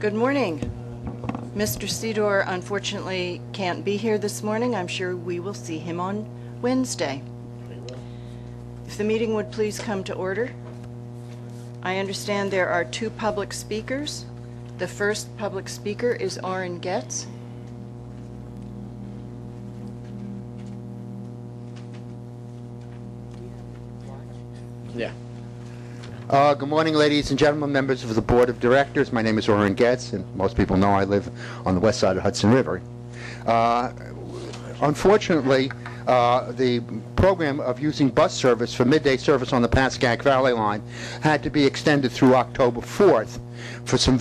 Good morning. Mr. Sedor unfortunately can't be here this morning. I'm sure we will see him on Wednesday. If the meeting would please come to order. I understand there are two public speakers. The first public speaker is Orrin Getz. Yeah. Good morning, ladies and gentlemen, members of the Board of Directors. My name is Orrin Getz, and most people know I live on the west side of Hudson River. Unfortunately, the program of using bus service for midday service on the Pascack Valley line had to be extended through October 4th for some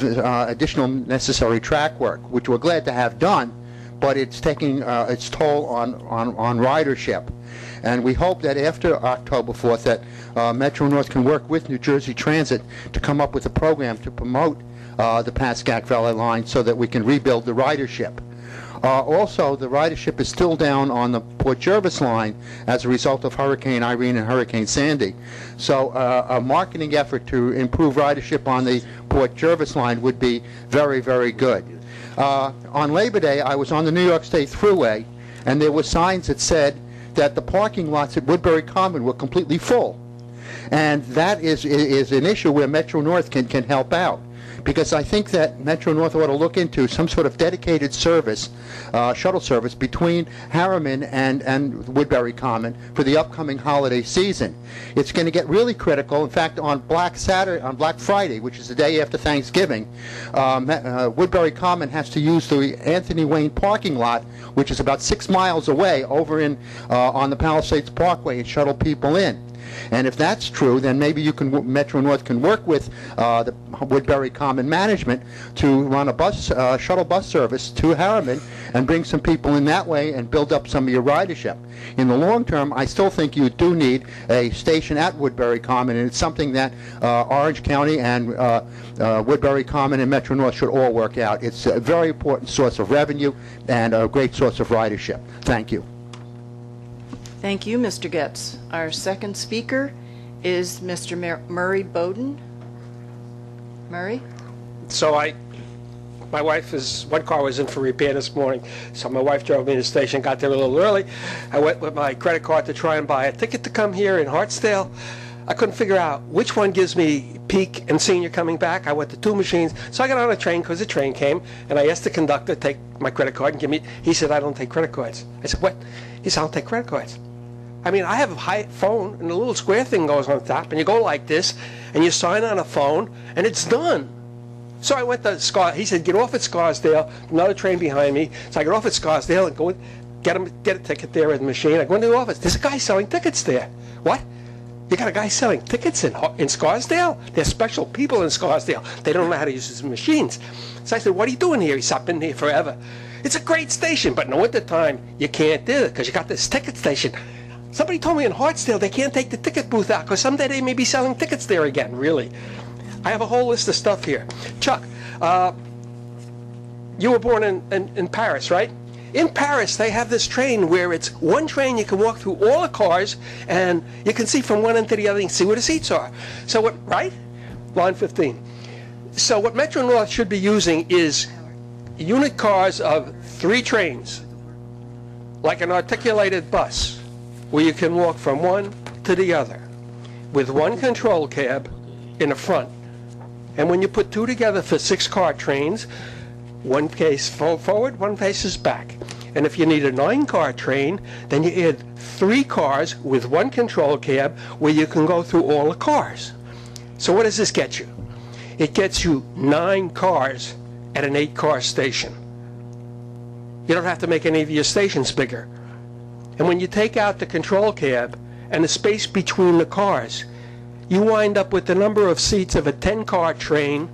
additional necessary track work, which we're glad to have done, but it's taking its toll on ridership. And we hope that after October 4th that Metro North can work with New Jersey Transit to come up with a program to promote the Pascack Valley line so that we can rebuild the ridership. Also, the ridership is still down on the Port Jervis line as a result of Hurricane Irene and Hurricane Sandy. So a marketing effort to improve ridership on the Port Jervis line would be very, very good. On Labor Day, I was on the New York State Thruway, and there were signs that said that the parking lots at Woodbury Common were completely full. And that is an issue where Metro North can help out. Because I think that Metro North ought to look into some sort of dedicated service, shuttle service between Harriman and Woodbury Common for the upcoming holiday season. It's going to get really critical. In fact, on Black Friday, which is the day after Thanksgiving, Woodbury Common has to use the Anthony Wayne parking lot, which is about 6 miles away over in on the Palisades Parkway, and shuttle people in. And if that's true, then maybe Metro North can work with the Woodbury Common management to run a shuttle bus service to Harriman and bring some people in that way and build up some of your ridership. In the long term, I still think you do need a station at Woodbury Common, and it's something that Orange County and Woodbury Common and Metro North should all work out. It's a very important source of revenue and a great source of ridership. Thank you. Thank you, Mr. Getz. Our second speaker is Mr. Murray Bowden. Murray? So my wife's one car was in for repair this morning, so my wife drove me to the station, got there a little early. I went with my credit card to try and buy a ticket to come here in Hartsdale. I couldn't figure out which one gives me peak and senior coming back. I went to two machines, so I got on a train because the train came, and I asked the conductor to take my credit card and give me. He said, "I don't take credit cards." I said, "What?" He said, "I don't take credit cards." I mean, I have a high phone, and the little square thing goes on top, and you go like this, and you sign on a phone, and it's done. So I went to he said, "Get off at Scarsdale," another train behind me. So I get off at Scarsdale and go get a ticket there at the machine. I go into the office. There's a guy selling tickets there. What? You got a guy selling tickets in Scarsdale? There's special people in Scarsdale. They don't know how to use his machines. So I said, "What are you doing here?" He said, "I've been here forever. It's a great station, but in the wintertime, you can't do it because you got this ticket station." Somebody told me in Hartsdale they can't take the ticket booth out because someday they may be selling tickets there again, really. I have a whole list of stuff here. Chuck, you were born in Paris, right? In Paris, they have this train where it's one train you can walk through all the cars and you can see from one end to the other and see where the seats are. So what, right? Line 15. So what Metro North should be using is unit cars of 3 trains, like an articulated bus, where you can walk from one to the other with one control cab in the front. And when you put 2 together for 6-car trains, one case forward, one faces back. And if you need a 9-car train, then you add 3 cars with one control cab where you can go through all the cars. So what does this get you? It gets you 9 cars at an 8-car station. You don't have to make any of your stations bigger. And when you take out the control cab and the space between the cars, you wind up with the number of seats of a 10-car train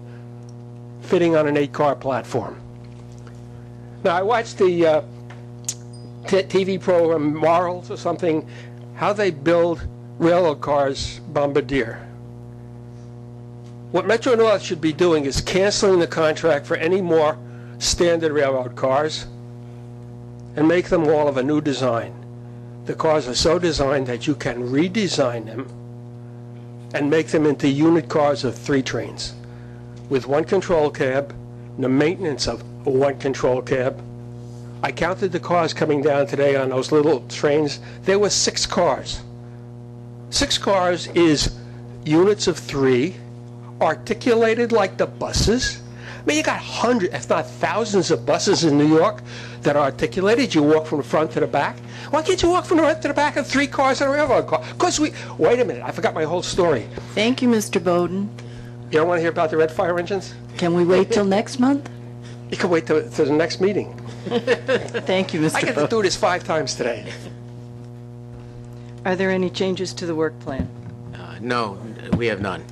fitting on an 8-car platform. Now, I watched the TV program Morals or something, how they build railroad cars, Bombardier. What Metro North should be doing is canceling the contract for any more standard railroad cars and make them all of a new design. The cars are so designed that you can redesign them and make them into unit cars of 3 trains with one control cab the maintenance of one control cab. I counted the cars coming down today on those little trains. There were 6 cars. 6 cars is units of 3, articulated like the buses. I mean, you got hundreds, if not thousands of buses in New York that are articulated. You walk from the front to the back. Why can't you walk from the front to the back of 3 cars and a railroad car? Because wait a minute, I forgot my whole story. Thank you, Mr. Bowden. You don't want to hear about the red fire engines? Can we wait till next month? You can wait till the next meeting. Thank you, Mr. I get to Bowden. do this 5 times today. Are there any changes to the work plan? No, we have none.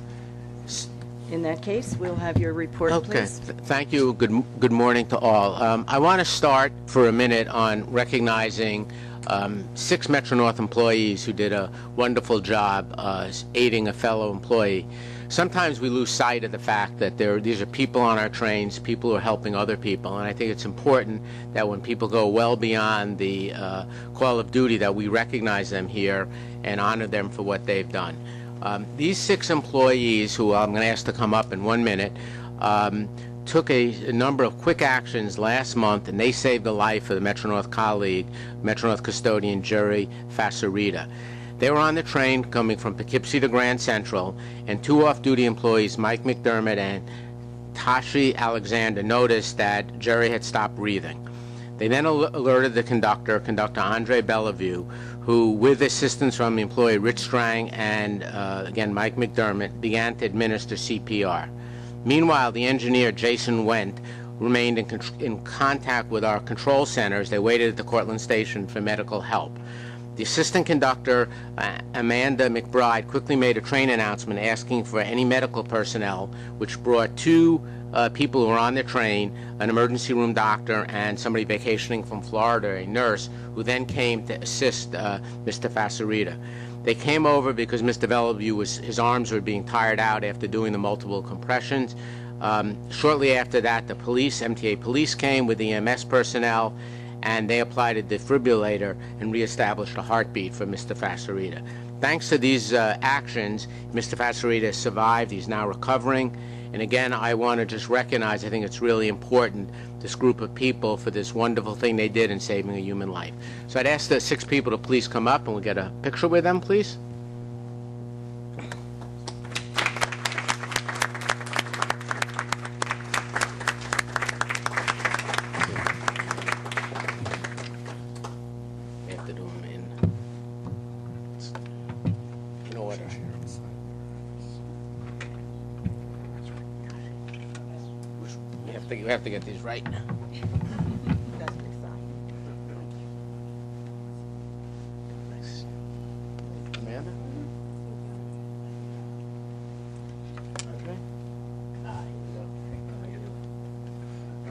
In that case, we'll have your report, Okay, please. thank you. Good morning to all. I want to start for a minute on recognizing 6 Metro-North employees who did a wonderful job aiding a fellow employee. Sometimes we lose sight of the fact that these are people on our trains, people who are helping other people, and I think it's important that when people go well beyond the call of duty that we recognize them here and honor them for what they've done. These 6 employees, who I'm going to ask to come up in 1 minute, took a number of quick actions last month, and they saved the life of the Metro-North colleague, Metro-North custodian Jerry Facerita. They were on the train coming from Poughkeepsie to Grand Central, and 2 off-duty employees, Mike McDermott and Tashi Alexander, noticed that Jerry had stopped breathing. They then alerted the conductor Andre Bellevue, who, with assistance from the employee Rich Strang and, again, Mike McDermott, began to administer CPR. Meanwhile, the engineer, Jason Wendt, remained in contact with our control centers. They waited at the Cortlandt station for medical help. The assistant conductor, Amanda McBride, quickly made a train announcement asking for any medical personnel, which brought 2 people who were on the train, an emergency room doctor and somebody vacationing from Florida, a nurse, who then came to assist Mr. Facerita. They came over because Mr. Bellevue his arms were being tired out after doing the multiple compressions. Shortly after that, the police, MTA police, came with the EMS personnel, and they applied a defibrillator and reestablished a heartbeat for Mr. Facerita. Thanks to these actions, Mr. Facerita survived. He's now recovering. And again, I want to just recognize, I think it's really important, this group of people for this wonderful thing they did in saving a human life. So I'd ask the 6 people to please come up and we'll get a picture with them, please. We have to do them in order. We have to get these right. Amanda?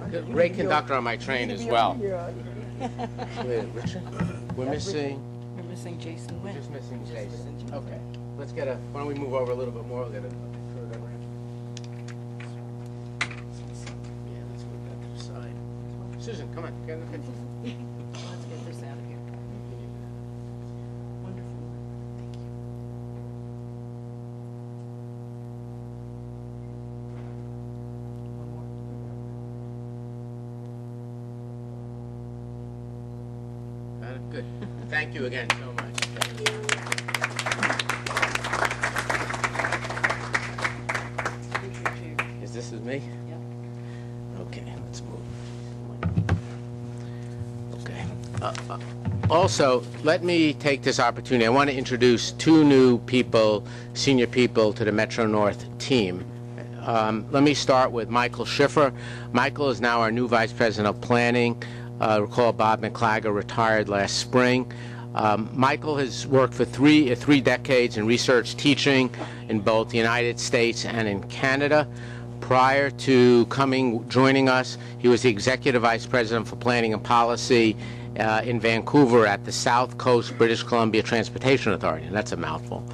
Okay. Great conductor on my train as well. Wait, Richard? We're missing. We're missing Jason We're Wendt. just missing Jason. Okay. Let's get a. Why don't we move over a little bit more? We'll get a picture of everyone. Yeah, let's move that to the side. Susan, come on, get in the picture. Let's get this out of here. Wonderful. Thank you. One more. Got it? Good. Thank you again so much. Is this me? Yep. Okay, let's move. Okay. Also, let me take this opportunity. I want to introduce 2 new people, senior people, to the Metro-North team. Let me start with Michael Schiffer. Michael is now our new Vice President of Planning. Recall Bob McClagger retired last spring. Michael has worked for three decades in research teaching in both the United States and in Canada. Prior to joining us, he was the Executive Vice President for Planning and Policy in Vancouver at the South Coast British Columbia Transportation Authority, and that's a mouthful.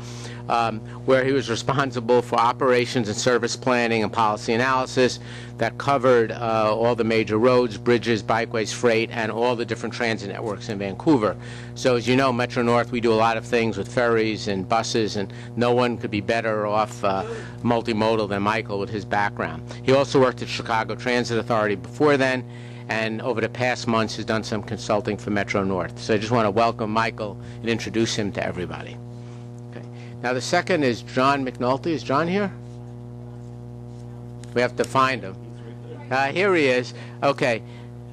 where he was responsible for operations and service planning and policy analysis that covered all the major roads, bridges, bikeways, freight, and all the different transit networks in Vancouver. So as you know, Metro North, we do a lot of things with ferries and buses, and no one could be better off multimodal than Michael with his background. He also worked at Chicago Transit Authority before then, and over the past months has done some consulting for Metro North. So I just want to welcome Michael and introduce him to everybody. Okay. Now the second is John McNulty. Is John here? We have to find him. Here he is. Okay.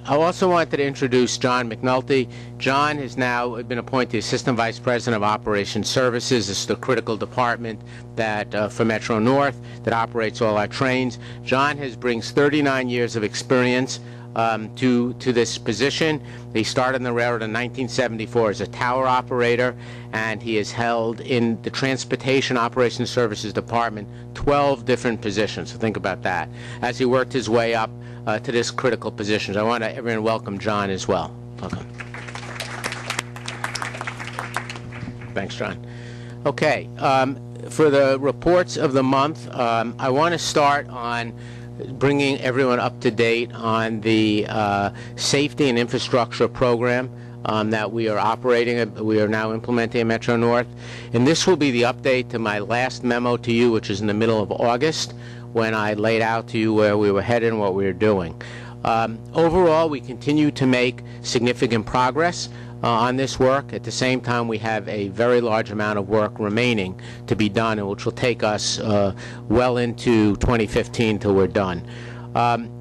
I also wanted to introduce John McNulty. John has now been appointed Assistant Vice President of Operations Services. This is the critical department that for Metro North that operates all our trains. John brings 39 years of experience to this position. He started in the railroad in 1974 as a tower operator, and he has held in the Transportation Operations Services Department 12 different positions. So think about that as he worked his way up to this critical position. I want everyone to welcome John as well. Welcome. Thanks, John. Okay, for the reports of the month, I want to start on bringing everyone up to date on the safety and infrastructure program that we are operating. We are now implementing at Metro North. And this will be the update to my last memo to you, which is in the middle of August, when I laid out to you where we were headed and what we were doing. Overall, we continue to make significant progress on this work. At the same time, we have a very large amount of work remaining to be done, and which will take us well into 2015 till we're done.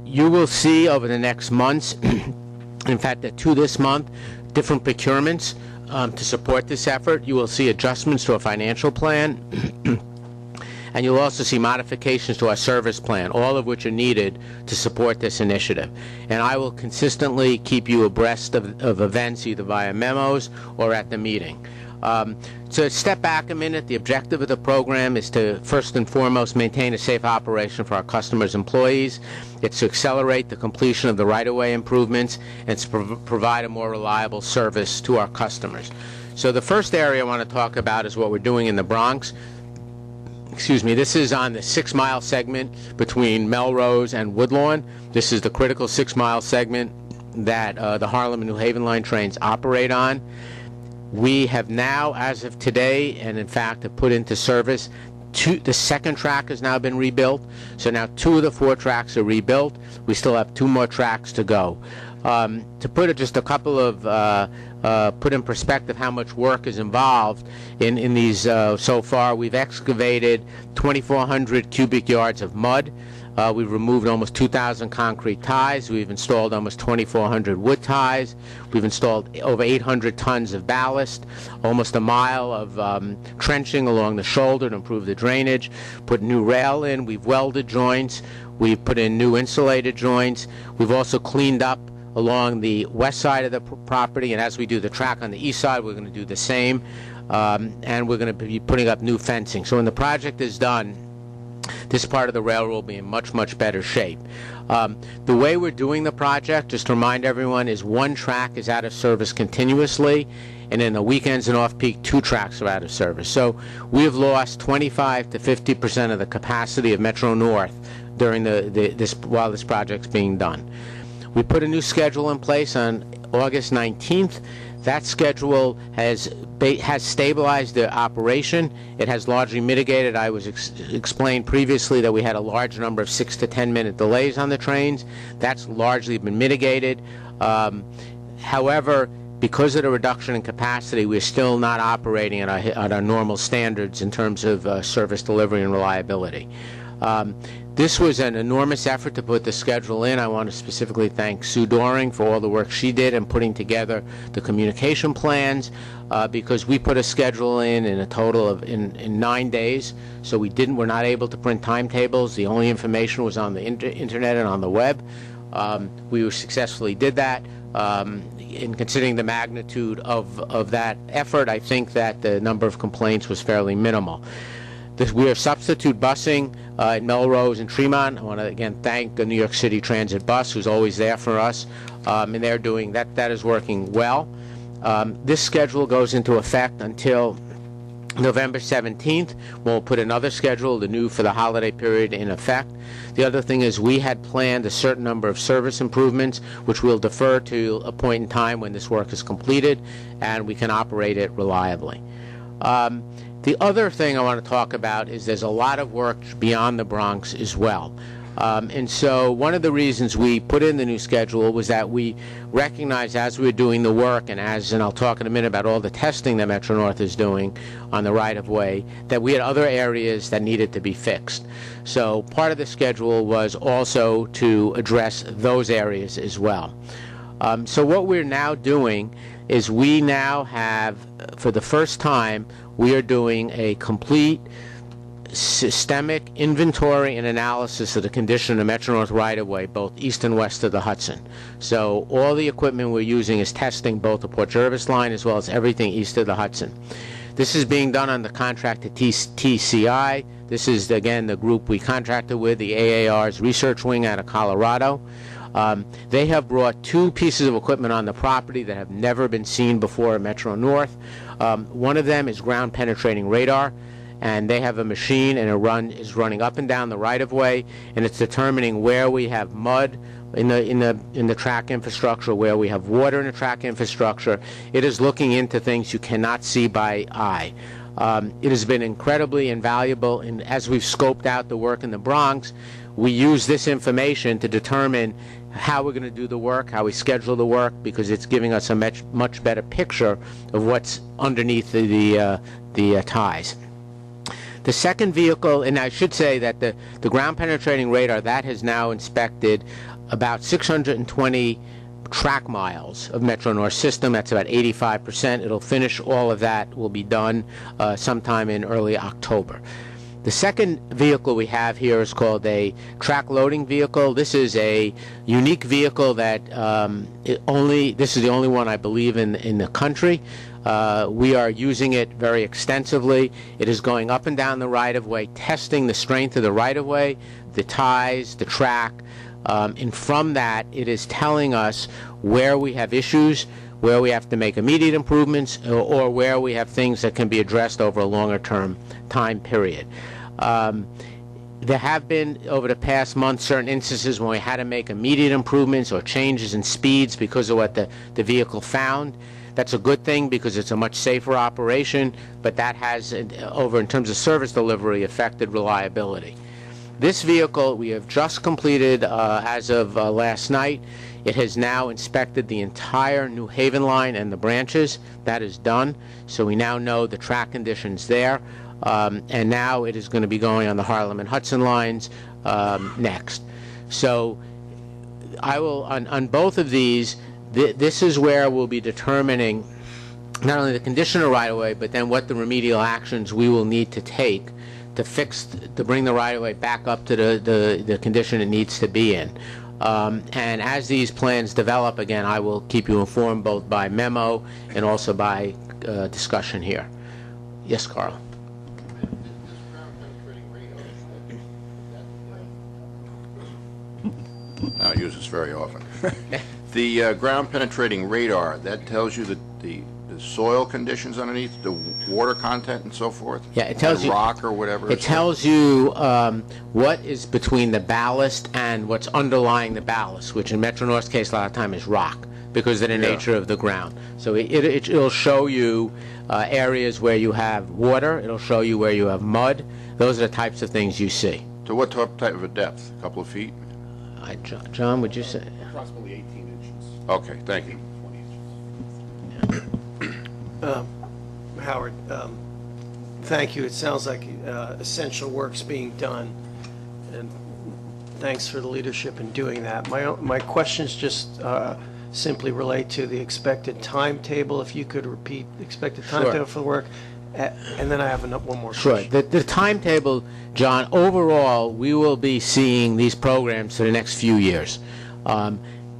You will see over the next months, in fact, to this month, different procurements to support this effort. You will see adjustments to a financial plan. And you'll also see modifications to our service plan, all of which are needed to support this initiative. And I will consistently keep you abreast of events, either via memos or at the meeting. To step back a minute, the objective of the program is to, first and foremost, maintain a safe operation for our customers' employees. It's to accelerate the completion of the right-of-way improvements and to provide a more reliable service to our customers. So the first area I want to talk about is what we're doing in the Bronx. Excuse me, this is on the 6-mile segment between Melrose and Woodlawn. This is the critical 6-mile segment that the Harlem and New Haven line trains operate on. We have now, as of today, and in fact have put into service, the second track has now been rebuilt. So now 2 of the 4 tracks are rebuilt. We still have 2 more tracks to go. To put just a couple of put in perspective how much work is involved in these so far, we've excavated 2,400 cubic yards of mud. We've removed almost 2,000 concrete ties. We've installed almost 2,400 wood ties. We've installed over 800 tons of ballast, almost a mile of trenching along the shoulder to improve the drainage, put new rail in. We've welded joints. We've put in new insulated joints. We've also cleaned up along the west side of the property, and as we do the track on the east side, we're going to do the same, and we're going to be putting up new fencing. So when the project is done, this part of the railroad will be in much, much better shape. The way we're doing the project, just to remind everyone, is 1 track is out of service continuously, and in the weekends and off-peak, 2 tracks are out of service. So we've lost 25 to 50% of the capacity of Metro North during while this project's being done. We put a new schedule in place on August 19th. That schedule has stabilized the operation. It has largely mitigated. I was explained previously that we had a large number of 6 to 10 minute delays on the trains. That's largely been mitigated. However, because of the reduction in capacity, we're still not operating at our normal standards in terms of service delivery and reliability. This was an enormous effort to put the schedule in. I want to specifically thank Sue Doring for all the work she did in putting together the communication plans, because we put a schedule in a total of in 9 days. So we're not able to print timetables. The only information was on the internet and on the web. We successfully did that. In considering the magnitude of that effort, I think that the number of complaints was fairly minimal. We are substitute busing at Melrose and Tremont. I want to again thank the New York City Transit Bus, who's always there for us, and they're doing that. That is working well. This schedule goes into effect until November 17th, we'll put another schedule, the new for the holiday period, in effect. The other thing is we had planned a certain number of service improvements, which we'll defer to a point in time when this work is completed and we can operate it reliably. The other thing I want to talk about is there's a lot of work beyond the Bronx as well. And so one of the reasons we put in the new schedule was that we recognized as we were doing the work, and I'll talk in a minute about all the testing that Metro-North is doing on the right-of-way, that we had other areas that needed to be fixed. So part of the schedule was also to address those areas as well. So what we're now doing is we now have, for the first time, we are doing a complete systemic inventory and analysis of the condition of the Metro-North right-of-way, both east and west of the Hudson. So all the equipment we're using is testing both the Port Jervis line as well as everything east of the Hudson. This is being done on the contract to TCI. This is, again, the group we contracted with, the AAR's research wing out of Colorado. They have brought 2 pieces of equipment on the property that have never been seen before at Metro-North. One of them is ground penetrating radar, and they have a machine, and it is running up and down the right-of-way, and it's determining where we have mud in the track infrastructure, where we have water in the track infrastructure. It is looking into things you cannot see by eye. It has been incredibly invaluable, and as we've scoped out the work in the Bronx, we use this information to determine how we're going to do the work, how we schedule the work, because it's giving us a much better picture of what's underneath the ties. The second vehicle, and I should say that the ground penetrating radar, that has now inspected about 620 track miles of Metro-North system. That's about 85%. It'll finish all of that, will be done sometime in early October. The second vehicle we have here is called a track loading vehicle. This is a unique vehicle that this is the only one I believe in the country. We are using it very extensively. It is going up and down the right-of-way, testing the strength of the right-of-way, the ties, the track, and from that it is telling us where we have issues, where we have to make immediate improvements, or where we have things that can be addressed over a longer-term time period. There have been, over the past month, certain instances when we had to make immediate improvements or changes in speeds because of what the vehicle found. That's a good thing because it's a much safer operation, but that has, in terms of service delivery, affected reliability. This vehicle we have just completed as of last night. It has now inspected the entire New Haven line and the branches. That is done, so we now know the track conditions there. And now it is going to be going on the Harlem and Hudson lines next. So I will, on both of these, this is where we'll be determining not only the condition of right-of-way, but then what the remedial actions we will need to take to bring the right-of-way back up to the condition it needs to be in. And as these plans develop, again, I will keep you informed both by memo and also by discussion here. Yes, Carl. I don't use this very often. The ground penetrating radar, that tells you the soil conditions underneath, the water content and so forth? Yeah, it tells you rock or whatever. It tells you what is between the ballast and what's underlying the ballast, which in Metro-North's case a lot of time is rock because of the nature of the ground. So it'll show you areas where you have water. It'll show you where you have mud. Those are the types of things you see. To what type of a depth? A couple of feet? John, would you say? Approximately 18 inches. Okay, thank you. 20 inches. Howard, thank you. It sounds like essential work's being done, and thanks for the leadership in doing that. My questions just simply relate to the expected timetable. If you could repeat expected timetable for the work, and then I have one more question. Sure. The timetable, John, overall, we will be seeing these programs for the next few years.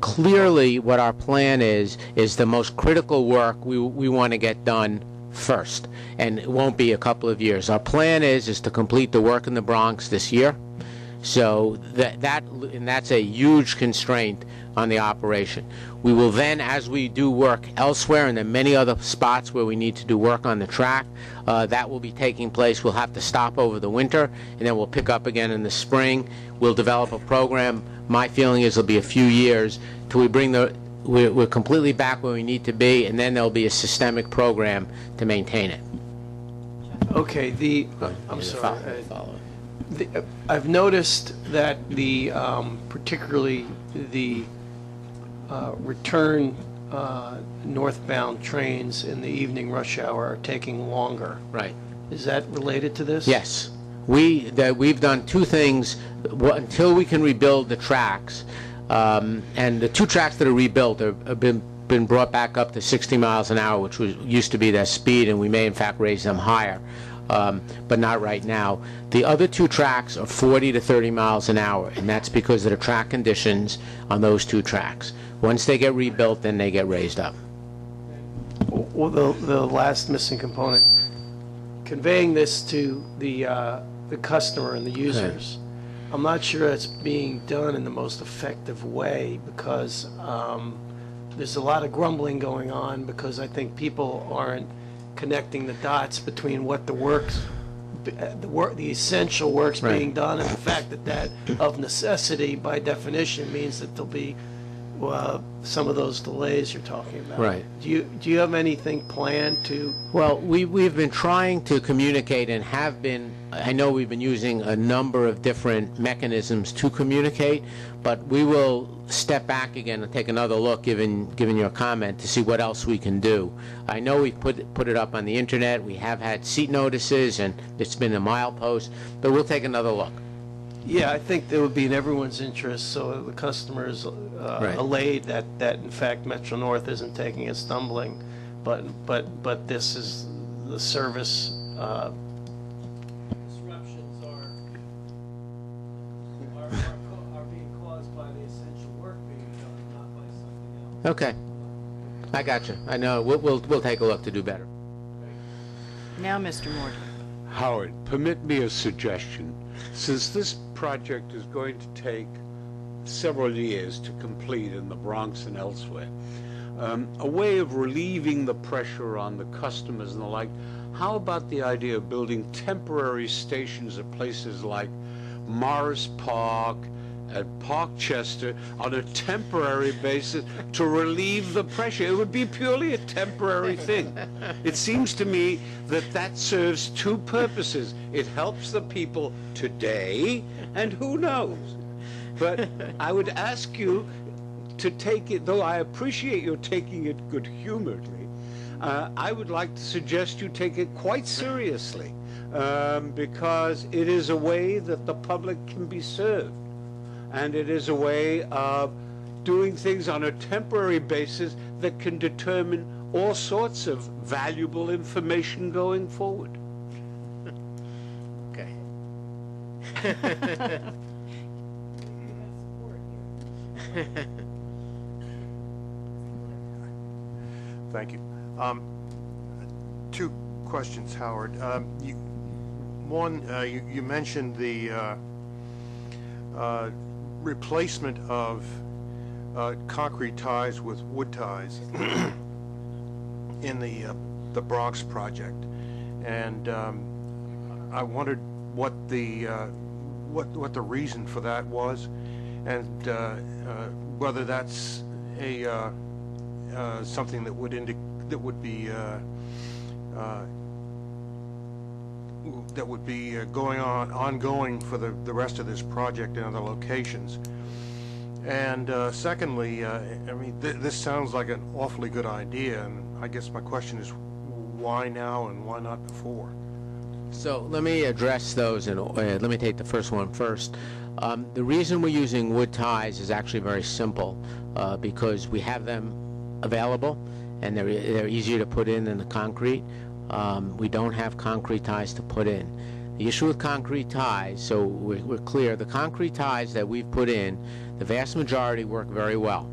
Clearly, what our plan is the most critical work we want to get done first, and it won't be a couple of years. Our plan is to complete the work in the Bronx this year, So that's a huge constraint on the operation. We will then, as we do work elsewhere, and there are many other spots where we need to do work on the track, that will be taking place. We'll have to stop over the winter, and then we'll pick up again in the spring. We'll develop a program. My feeling is it'll be a few years till we bring we're completely back where we need to be, and then there'll be a systemic program to maintain it. Okay, I'm sorry. I've noticed that particularly the return northbound trains in the evening rush hour are taking longer. Right. Is that related to this? Yes. We've done two things until we can rebuild the tracks. And the two tracks that are rebuilt have been brought back up to 60 miles an hour, which used to be their speed, and we may in fact raise them higher, but not right now. The other two tracks are 40 to 30 miles an hour, and that's because of the track conditions on those two tracks. Once they get rebuilt, then they get raised up. Well, the last missing component, conveying this to the customer and the users. I'm not sure it's being done in the most effective way because there's a lot of grumbling going on because I think people aren't connecting the dots between what the essential work's being done and the fact that of necessity by definition means that there'll be some of those delays you're talking about. Right. Do you have anything planned to? Well, we've been trying to communicate and have been. I know we've been using a number of different mechanisms to communicate, but we will step back again and take another look, given your comment, to see what else we can do. I know we've put it up on the internet. We have had seat notices, and it's been a milepost, but we'll take another look. Yeah, I think it would be in everyone's interest, so the customers allayed that in fact Metro North isn't taking a stumbling, but this is the service disruptions are being caused by the essential work being done, not by something else. Okay, I got you. I know. We'll take a look to do better. Now, Mr. Morton. Howard, permit me a suggestion. Since this project is going to take several years to complete in the Bronx and elsewhere, a way of relieving the pressure on the customers and the like, how about the idea of building temporary stations at places like Morris Park, at Parkchester, on a temporary basis to relieve the pressure? It would be purely a temporary thing. It seems to me that serves two purposes. It helps the people today, and who knows? But I would ask you to take it, though I appreciate your taking it good-humoredly, I would like to suggest you take it quite seriously, because it is a way that the public can be served. And it is a way of doing things on a temporary basis that can determine all sorts of valuable information going forward. Okay. Thank you. Two questions, Howard. You mentioned the replacement of concrete ties with wood ties in the Bronx project, and I wondered what the reason for that was, and whether that's something that would be going ongoing for the rest of this project in other locations. And secondly, I mean, this sounds like an awfully good idea, and I guess my question is, why now and why not before? So let me address those, and let me take the first one first. The reason we're using wood ties is actually very simple, because we have them available, and they're easier to put in than the concrete. We don't have concrete ties to put in. The issue with concrete ties, so we're clear, the concrete ties that we've put in, the vast majority work very well.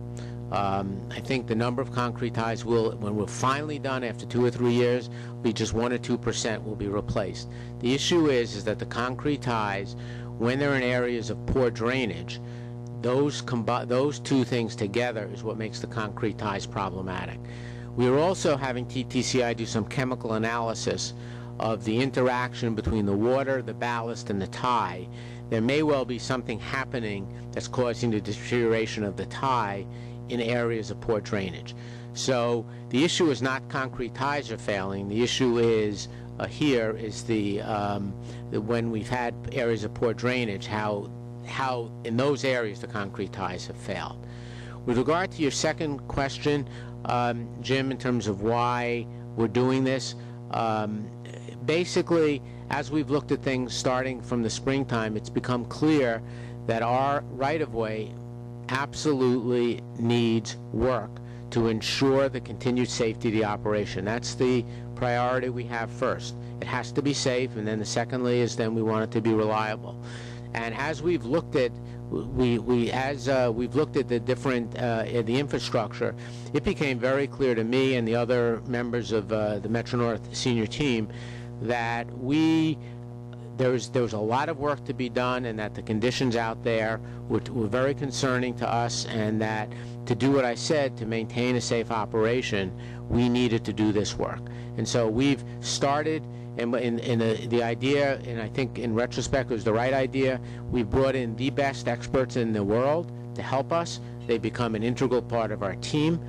I think the number of concrete ties when we're finally done after 2 or 3 years, be just 1 or 2% will be replaced. The issue is that the concrete ties when they're in areas of poor drainage, those two things together is what makes the concrete ties problematic. We are also having TTCI do some chemical analysis of the interaction between the water, the ballast, and the tie. There may well be something happening that's causing the deterioration of the tie in areas of poor drainage. So the issue is not concrete ties are failing. The issue is here is when we've had areas of poor drainage, how in those areas the concrete ties have failed. With regard to your second question, Jim, in terms of why we're doing this, basically, as we've looked at things starting from the springtime, it's become clear that our right-of-way absolutely needs work to ensure the continued safety of the operation. That's the priority we have first. It has to be safe, and then the secondly is then we want it to be reliable. And as we've looked at we've looked at the different the infrastructure, it became very clear to me and the other members of the Metro North senior team that there was a lot of work to be done, and that the conditions out there were very concerning to us, and that to do what I said, to maintain a safe operation, we needed to do this work. And so we've started, and the idea, and I think in retrospect it was the right idea, we've brought in the best experts in the world to help us. They become an integral part of our team.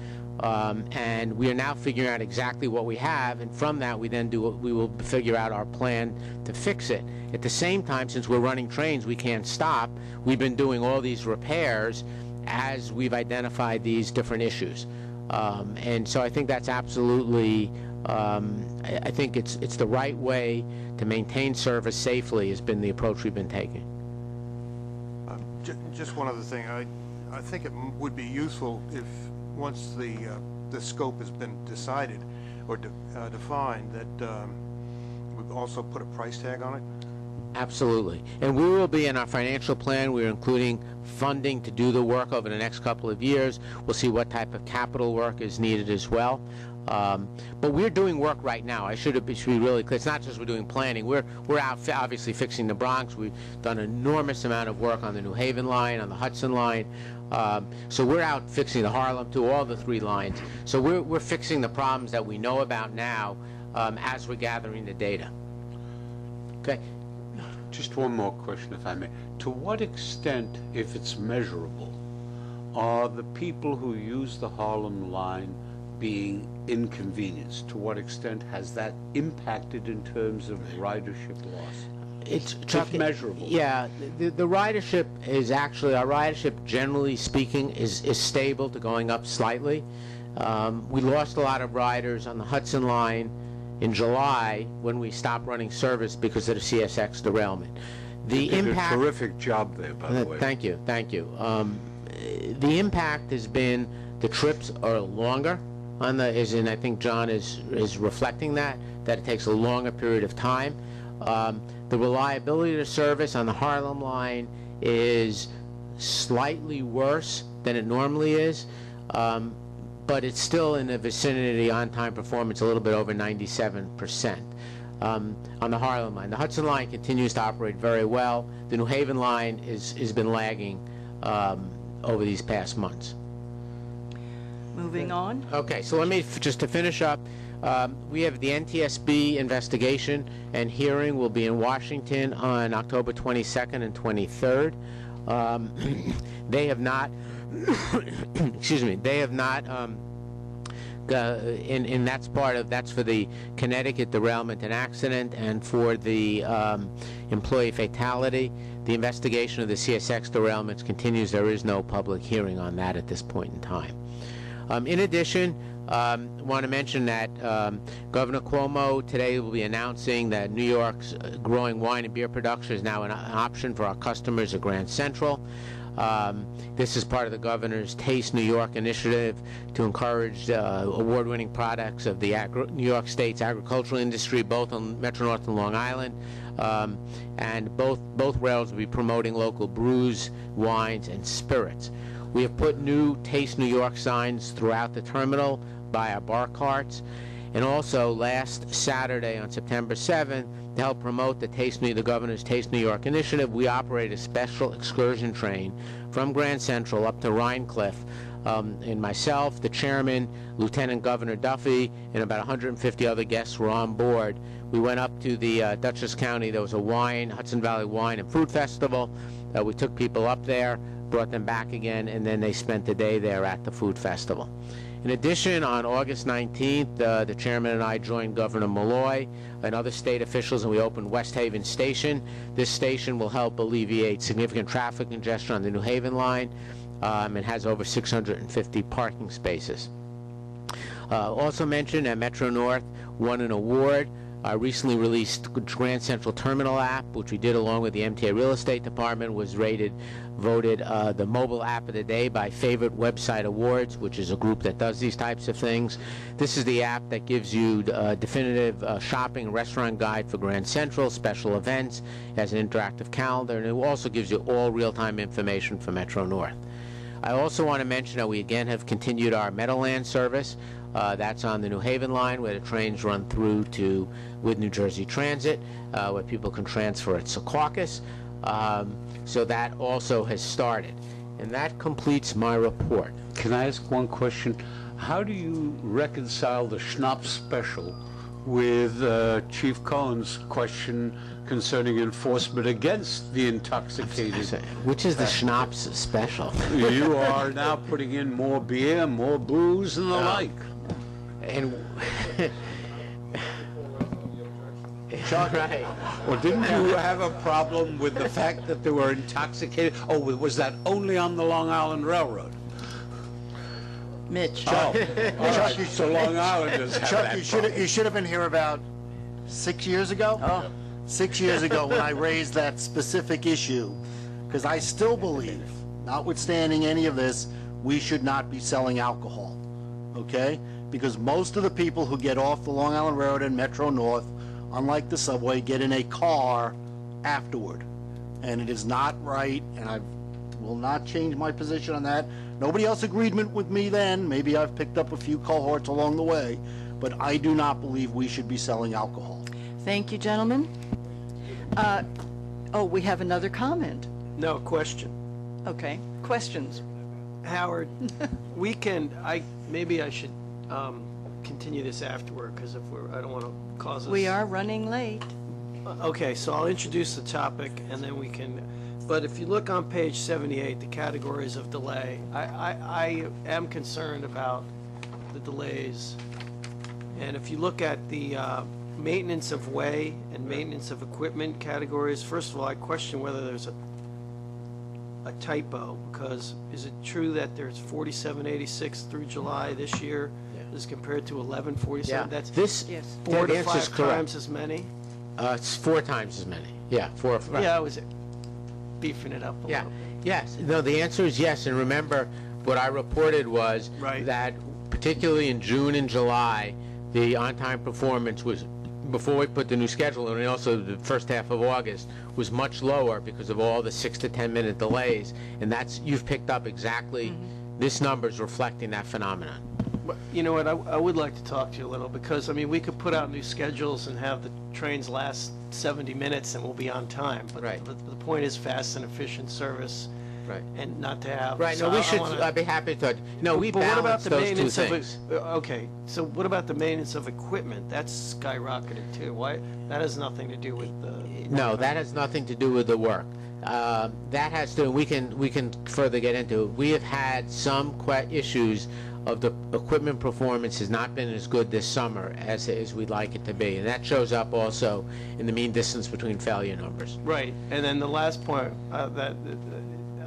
And we are now figuring out exactly what we have, and from that we will figure out our plan to fix it. At the same time, since we're running trains, we can't stop. We've been doing all these repairs as we've identified these different issues. And so I think that's absolutely, I think it's the right way to maintain service safely has been the approach we've been taking. Just one other thing. I think it would be useful if, once the scope has been decided or defined, that we've also put a price tag on it. Absolutely. And we will be in our financial plan, we're including funding to do the work over the next couple of years. We'll see what type of capital work is needed as well. But we're doing work right now. I should be really clear. It's not just we're doing planning. We're out obviously fixing the Bronx. We've done an enormous amount of work on the New Haven line, on the Hudson line. So we're out fixing the Harlem too, all the three lines. So we're fixing the problems that we know about now as we're gathering the data. Okay. Just one more question, if I may. To what extent, if it's measurable, are the people who use the Harlem line being inconvenienced? To what extent has that impacted in terms of ridership loss? It's Chuck, measurable. Yeah, the ridership is actually, our ridership, generally speaking, is stable to going up slightly. We lost a lot of riders on the Hudson line in July when we stopped running service because of the CSX derailment. You did a terrific job there, by the way. Thank you, thank you. The impact has been the trips are longer on the, I think John is reflecting that it takes a longer period of time. The reliability of the service on the Harlem line is slightly worse than it normally is, but it's still in the vicinity on-time performance, a little bit over 97% on the Harlem line. The Hudson line continues to operate very well. The New Haven line has been lagging over these past months. Moving on. Okay, so let me, just to finish up, we have the NTSB investigation and hearing will be in Washington on October 22nd and 23rd. They have not, excuse me, they have not, and that's that's for the Connecticut derailment and accident, and for the employee fatality. The investigation of the CSX derailments continues. There is no public hearing on that at this point in time. In addition, I want to mention that Governor Cuomo today will be announcing that New York's growing wine and beer production is now an option for our customers at Grand Central. This is part of the governor's Taste New York initiative to encourage award-winning products of the New York State's agricultural industry, both on Metro North and Long Island. And both rails will be promoting local brews, wines, and spirits. We have put new Taste New York signs throughout the terminal by our bar carts. And also last Saturday on September 7th, To help promote the Governor's Taste New York initiative, we operate a special excursion train from Grand Central up to Rhine Cliff. And myself, the chairman, Lieutenant Governor Duffy, and about 150 other guests were on board. We went up to the Dutchess County. There was a Hudson Valley Wine and Fruit Festival. We took people up there, brought them back again, and then they spent the day there at the food festival. In addition, on August 19th, the chairman and I joined Governor Malloy and other state officials, and we opened West Haven Station. This station will help alleviate significant traffic congestion on the New Haven line. It has over 650 parking spaces. Also mentioned at Metro North won an award. Recently released Grand Central Terminal app, which we did along with the MTA Real Estate Department, was voted the mobile app of the day by Favorite Website Awards, which is a group that does these types of things. This is the app that gives you a definitive shopping and restaurant guide for Grand Central, special events, it has an interactive calendar, and it also gives you all real-time information for Metro North. I also want to mention that we again have continued our Meadowland service. That's on the New Haven line, where the trains run through with New Jersey Transit, where people can transfer at Secaucus. So that also has started. And that completes my report. Can I ask one question? How do you reconcile the Schnapps special with Chief Cohen's question concerning enforcement against the intoxicated? Which is the Schnapps special? You are now putting in more beer, more booze, and the like. And Chuck, right. Well, didn't you have a problem with the fact that they were intoxicated? Oh, was that only on the Long Island Railroad? Mitch. Oh, Chuck, so Long Islanders have Chuck, that you should have been here about 6 years ago. Oh. 6 years ago when I raised that specific issue, because I still believe, notwithstanding any of this, we should not be selling alcohol, okay? Because most of the people who get off the Long Island Railroad and Metro North, unlike the subway, get in a car afterward. And it is not right, and I will not change my position on that. Nobody else agreed with me then. Maybe I've picked up a few cohorts along the way, but I do not believe we should be selling alcohol. Thank you, gentlemen. Oh, we have another comment. No, question. Okay, questions? Howard, maybe I should continue this afterward, because I don't want to cause us... We are running late. Okay, so I'll introduce the topic, and then we can... But if you look on page 78, the categories of delay, I am concerned about the delays. And if you look at the maintenance of way and maintenance of equipment categories, first of all, I question whether there's a typo, because is it true that there's 4786 through July this year as compared to 1147? Yeah, That's Yes. 4 to the answer's 5 correct. times as many? It's 4 times as many. Yeah, 4. Right. Yeah, I was beefing it up a Yeah. little bit. Yes. No, the answer is yes. And remember, what I reported was Right. that particularly in June and July, the on-time performance was, before we put the new schedule in, and also the first half of August, was much lower because of all the 6 to 10 minute delays. And you've picked up exactly, this number's reflecting that phenomenon. But you know what, I would like to talk to you a little, because, I mean, we could put out new schedules and have the trains last 70 minutes and we'll be on time. But Right. the point is fast and efficient service. Right. And not to have... Right, so no, we I should, wanna- I'd be happy to, no, we But what about balance the those two maintenance of things. okay, so what about the maintenance of equipment? That's skyrocketed too. Why? That has nothing to do with the... No, that has nothing to do with the work. That has to, we can further get into it. We have had some issues of the equipment performance has not been as good this summer as we'd like it to be. And that shows up also in the mean distance between failure numbers. Right, and then the last point that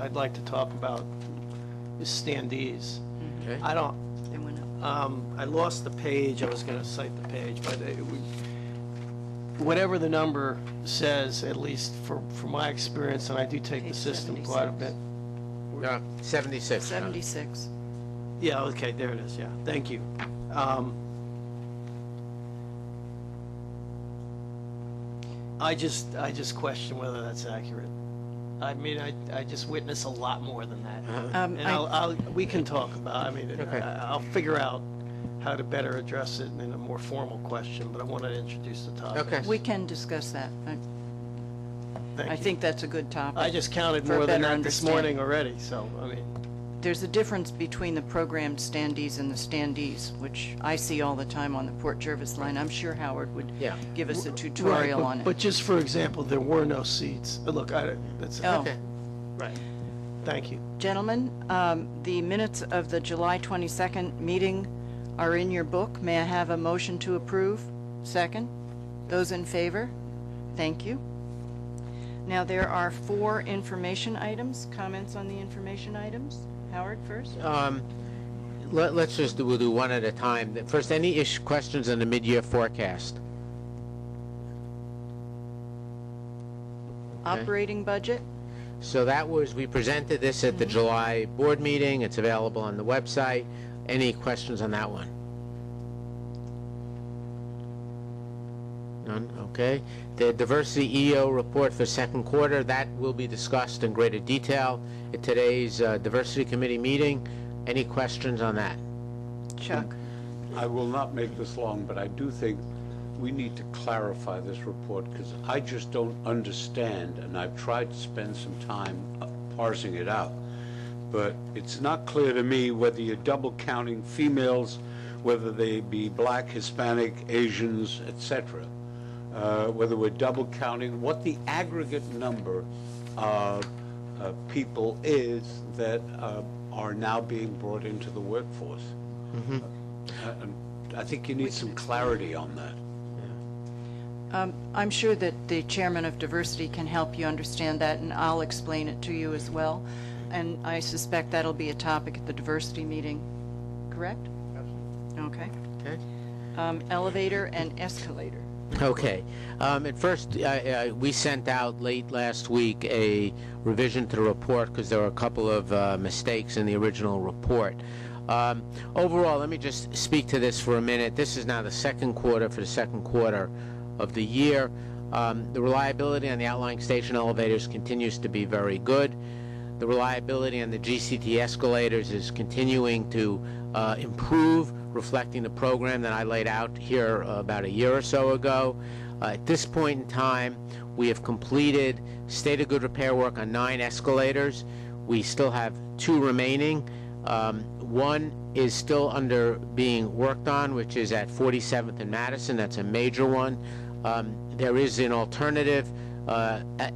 I'd like to talk about is standees. Okay. I don't, They went up. I lost the page, I was gonna cite the page, but whatever the number says, at least for my experience, and I do take the Page system quite a 76. bit. 76. 76. Yeah, okay, there it is, yeah, thank you. I just question whether that's accurate. I mean, I just witness a lot more than that. And we can talk about, I mean, Okay. I'll figure out how to better address it in a more formal question, but I wanted to introduce the topic. Okay. We can discuss that. Thank I you. think that's a good topic. I just counted for a more than better that this understanding. morning already, so, I mean, There's a difference between the programmed standees and the standees, which I see all the time on the Port Jervis line. I'm sure Howard would Yeah. give us a right, tutorial on but it. just for example, there were no seats. Look, that's, Oh. Okay. right. Thank you. Gentlemen, the minutes of the July 22nd meeting are in your book. May I have a motion to approve? Second? Those in favor? Thank you. Now, there are 4 information items. Comments on the information items? Howard first? Let's just we'll do one at a time. First, any questions on the mid-year forecast? Operating budget? So that was, we presented this at the July board meeting. It's available on the website. Any questions on that one? None? Okay. The diversity EO report for second quarter, that will be discussed in greater detail at today's diversity committee meeting. Any questions on that? Chuck? I will not make this long, but I do think we need to clarify this report, because I just don't understand, and I've tried to spend some time parsing it out, but it's not clear to me whether you're double counting females, whether they be black, Hispanic, Asians, etc., whether we're double counting, what the aggregate number of people is that are now being brought into the workforce. And I think you need some clarity on that. I'm sure that the chairman of diversity can help you understand that, and I'll explain it to you as well. And I suspect that'll be a topic at the diversity meeting, correct? Okay. Okay. Elevator and escalator. Okay. At first, we sent out late last week a revision to the report because there were a couple of mistakes in the original report. Overall, let me just speak to this for a minute. This is now the second quarter for the second quarter of the year. The reliability on the outlying station elevators continues to be very good. The reliability on the GCT escalators is continuing to improve, reflecting the program that I laid out here about a year or so ago. At this point in time, we have completed state of good repair work on 9 escalators. We still have 2 remaining. One is still under being worked on, which is at 47th and Madison. That's a major one. There is an alternative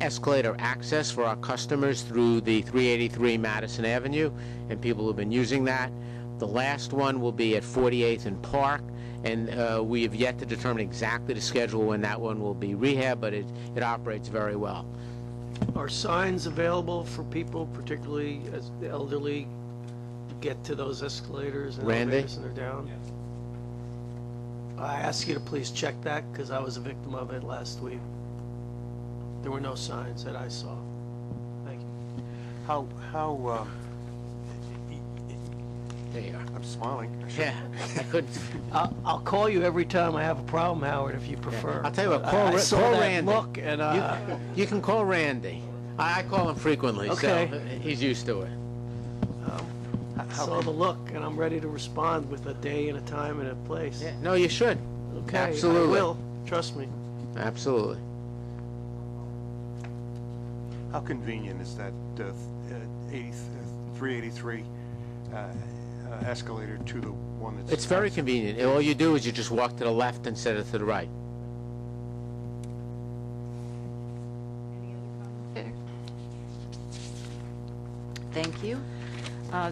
escalator access for our customers through the 383 Madison Avenue, and people have been using that. The last one will be at 48th and Park, and we have yet to determine exactly the schedule when that one will be rehab, but it operates very well. Are signs available for people, particularly as the elderly, to get to those escalators and Randy? elevators and they're down? I ask you to please check that, because I was a victim of it last week. There were no signs that I saw. Thank you. How, There you are. I'm smiling. Yeah, I couldn't. I'll call you every time I have a problem, Howard, if you prefer. I'll tell you what, I saw call that Randy. look, and You can call Randy. I call him frequently, Okay. so he's used to it. I saw the look, and I'm ready to respond with a day and a time and a place. Yeah, no, you should. Okay, Absolutely. I will. Trust me. Absolutely. How convenient is that 383 escalator to the one that's... It's very convenient. All you do is you just walk to the left instead of to the right. Thank you.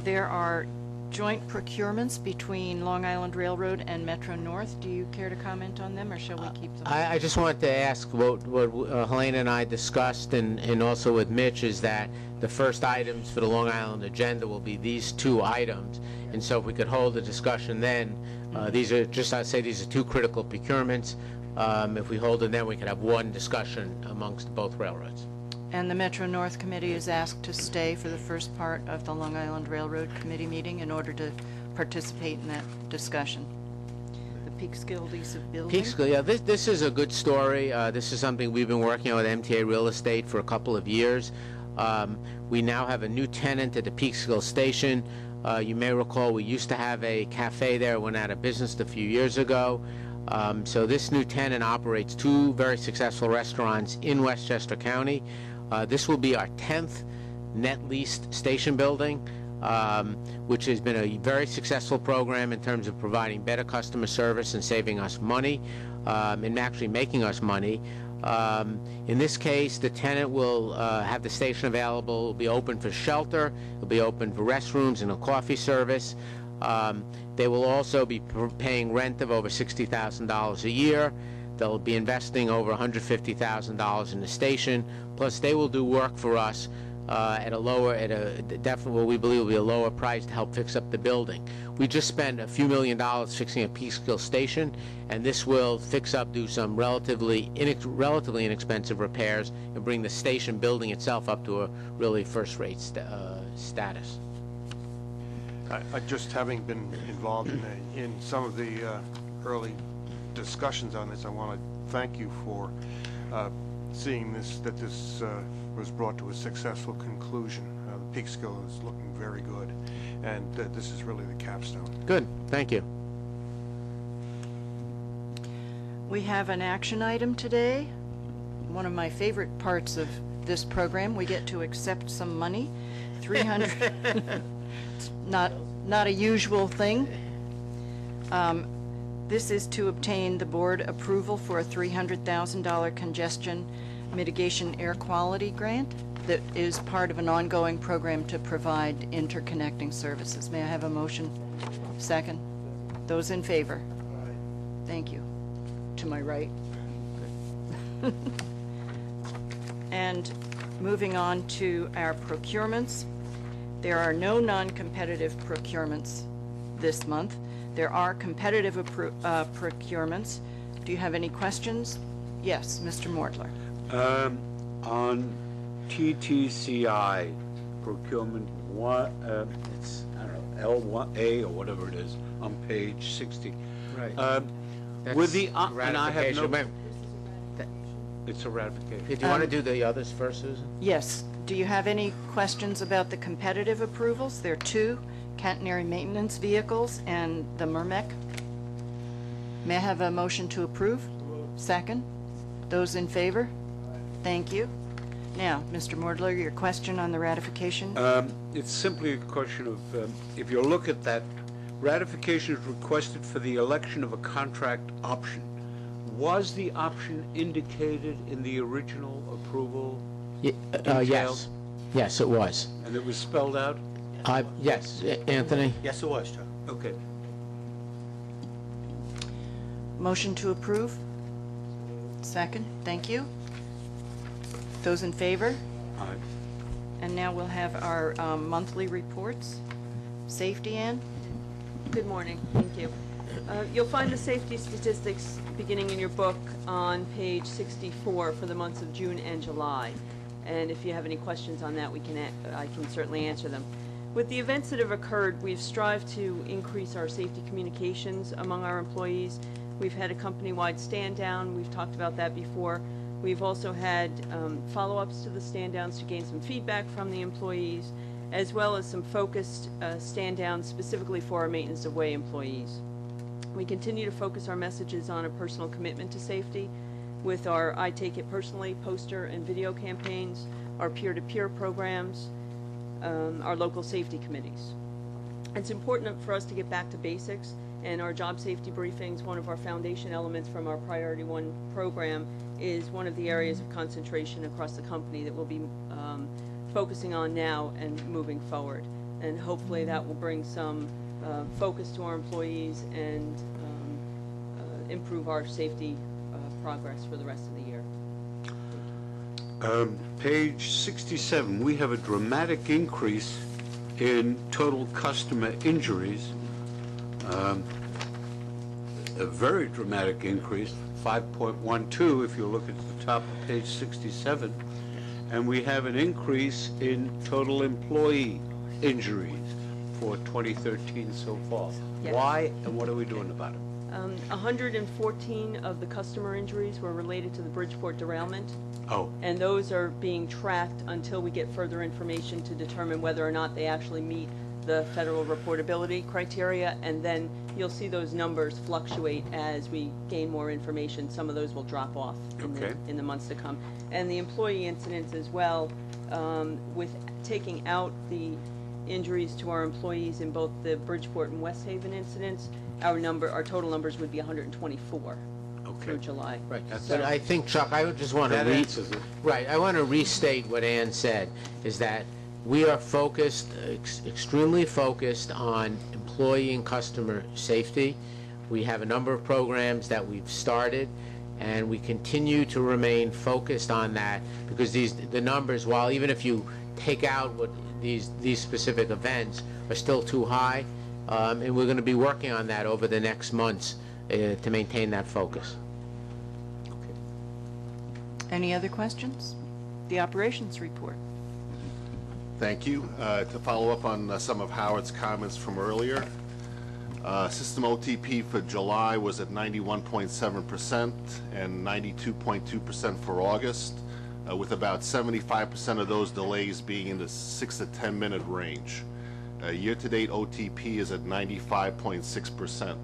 There are joint procurements between Long Island Railroad and Metro North. Do you care to comment on them, or shall we keep them? I just wanted to ask what Helena and I discussed, and also with Mitch, is that the first items for the Long Island agenda will be these 2 items. And so if we could hold a discussion then, these are just, I'd say these are 2 critical procurements. If we hold it then, we could have one discussion amongst both railroads. And the Metro North Committee is asked to stay for the first part of the Long Island Railroad Committee meeting in order to participate in that discussion. The Peekskill lease of building. Peekskill, yeah, this is a good story. This is something we've been working on with MTA Real Estate for a couple of years. We now have a new tenant at the Peekskill station. You may recall we used to have a cafe there, went out of business a few years ago. So this new tenant operates 2 very successful restaurants in Westchester County. This will be our 10th net leased station building, which has been a very successful program in terms of providing better customer service and saving us money, and actually making us money. In this case, the tenant will have the station available. It will be open for shelter. It will be open for restrooms and a coffee service. They will also be paying rent of over $60,000 a year. They'll be investing over $150,000 in the station. Plus, they will do work for us definitely what we believe will be a lower price to help fix up the building. We just spent a few $1 million fixing a Peekskill station, and this will fix up, do some relatively inexpensive repairs, and bring the station building itself up to a really first-rate status. I just having been involved in some of the early discussions on this, I want to thank you for seeing that this was brought to a successful conclusion. The Peekskill is looking very good, and this is really the capstone. Good, thank you. We have an action item today. One of my favorite parts of this program, we get to accept some money. 300. It's not a usual thing. This is to obtain the board approval for a $300,000 congestion mitigation air quality grant that is part of an ongoing program to provide interconnecting services. May I have a motion? Second. Those in favor? Thank you. To my right. And moving on to our procurements. There are no non-competitive procurements this month. There are competitive procurements. Do you have any questions? Yes, Mr. Mortler. On TTCI procurement one, it's, I don't know, L1A or whatever it is, on page 60. Right. With the, and I have no, ratification. it's a ratification. Do you want to do the others first, Susan? Yes. Do you have any questions about the competitive approvals? There are 2 catenary maintenance vehicles and the Mermec. May I have a motion to approve? Second. Those in favor? Thank you. Now, Mr. Mordler, your question on the ratification? It's simply a question of, if you look at that, ratification is requested for the election of a contract option. Was the option indicated in the original approval? Yes. Yes, it was. And it was spelled out? Yes, Anthony? Yes, it was, Chuck. Okay. Motion to approve? Second. Thank you. Those in favor? Aye. And now we'll have our monthly reports. Safety, Ann? Good morning, thank you. You'll find the safety statistics beginning in your book on page 64 for the months of June and July. And if you have any questions on that, I can certainly answer them. With the events that have occurred, we've strived to increase our safety communications among our employees. We've had a company-wide stand-down. We've talked about that before. We've also had follow-ups to the stand-downs to gain some feedback from the employees, as well as some focused stand-downs specifically for our maintenance of way employees. We continue to focus our messages on a personal commitment to safety with our I Take It Personally poster and video campaigns, our peer-to-peer programs, our local safety committees. It's important for us to get back to basics, and our job safety briefings, one of our foundation elements from our Priority 1 program, is one of the areas of concentration across the company that we'll be focusing on now and moving forward. And hopefully that will bring some focus to our employees and improve our safety progress for the rest of the year. Page 67, we have a dramatic increase in total customer injuries. A very dramatic increase, 5.12 if you look at the top of page 67. And we have an increase in total employee injuries for 2013 so far. Yes. Why, and what are we doing about it? 114 of the customer injuries were related to the Bridgeport derailment. Oh, And those are being tracked until we get further information to determine whether or not they actually meet the federal reportability criteria, and then you'll see those numbers fluctuate as we gain more information. Some of those will drop off Okay. in the months to come. And the employee incidents as well, with taking out the injuries to our employees in both the Bridgeport and West Haven incidents, our total numbers would be 124 through July. Right, So- but I think, Chuck, I would just want to That answers it. Right, I want to restate what Ann said, is that we are focused, extremely focused on employee and customer safety. We have a number of programs that we've started, and we continue to remain focused on that, because the numbers, while even if you take out what these specific events, are still too high, and we're going to be working on that over the next months to maintain that focus. Any other questions? The operations report. Thank you. To follow up on some of Howard's comments from earlier, system OTP for July was at 91.7% and 92.2% for August, with about 75% of those delays being in the 6 to 10 minute range. Year-to-date OTP is at 95.6%.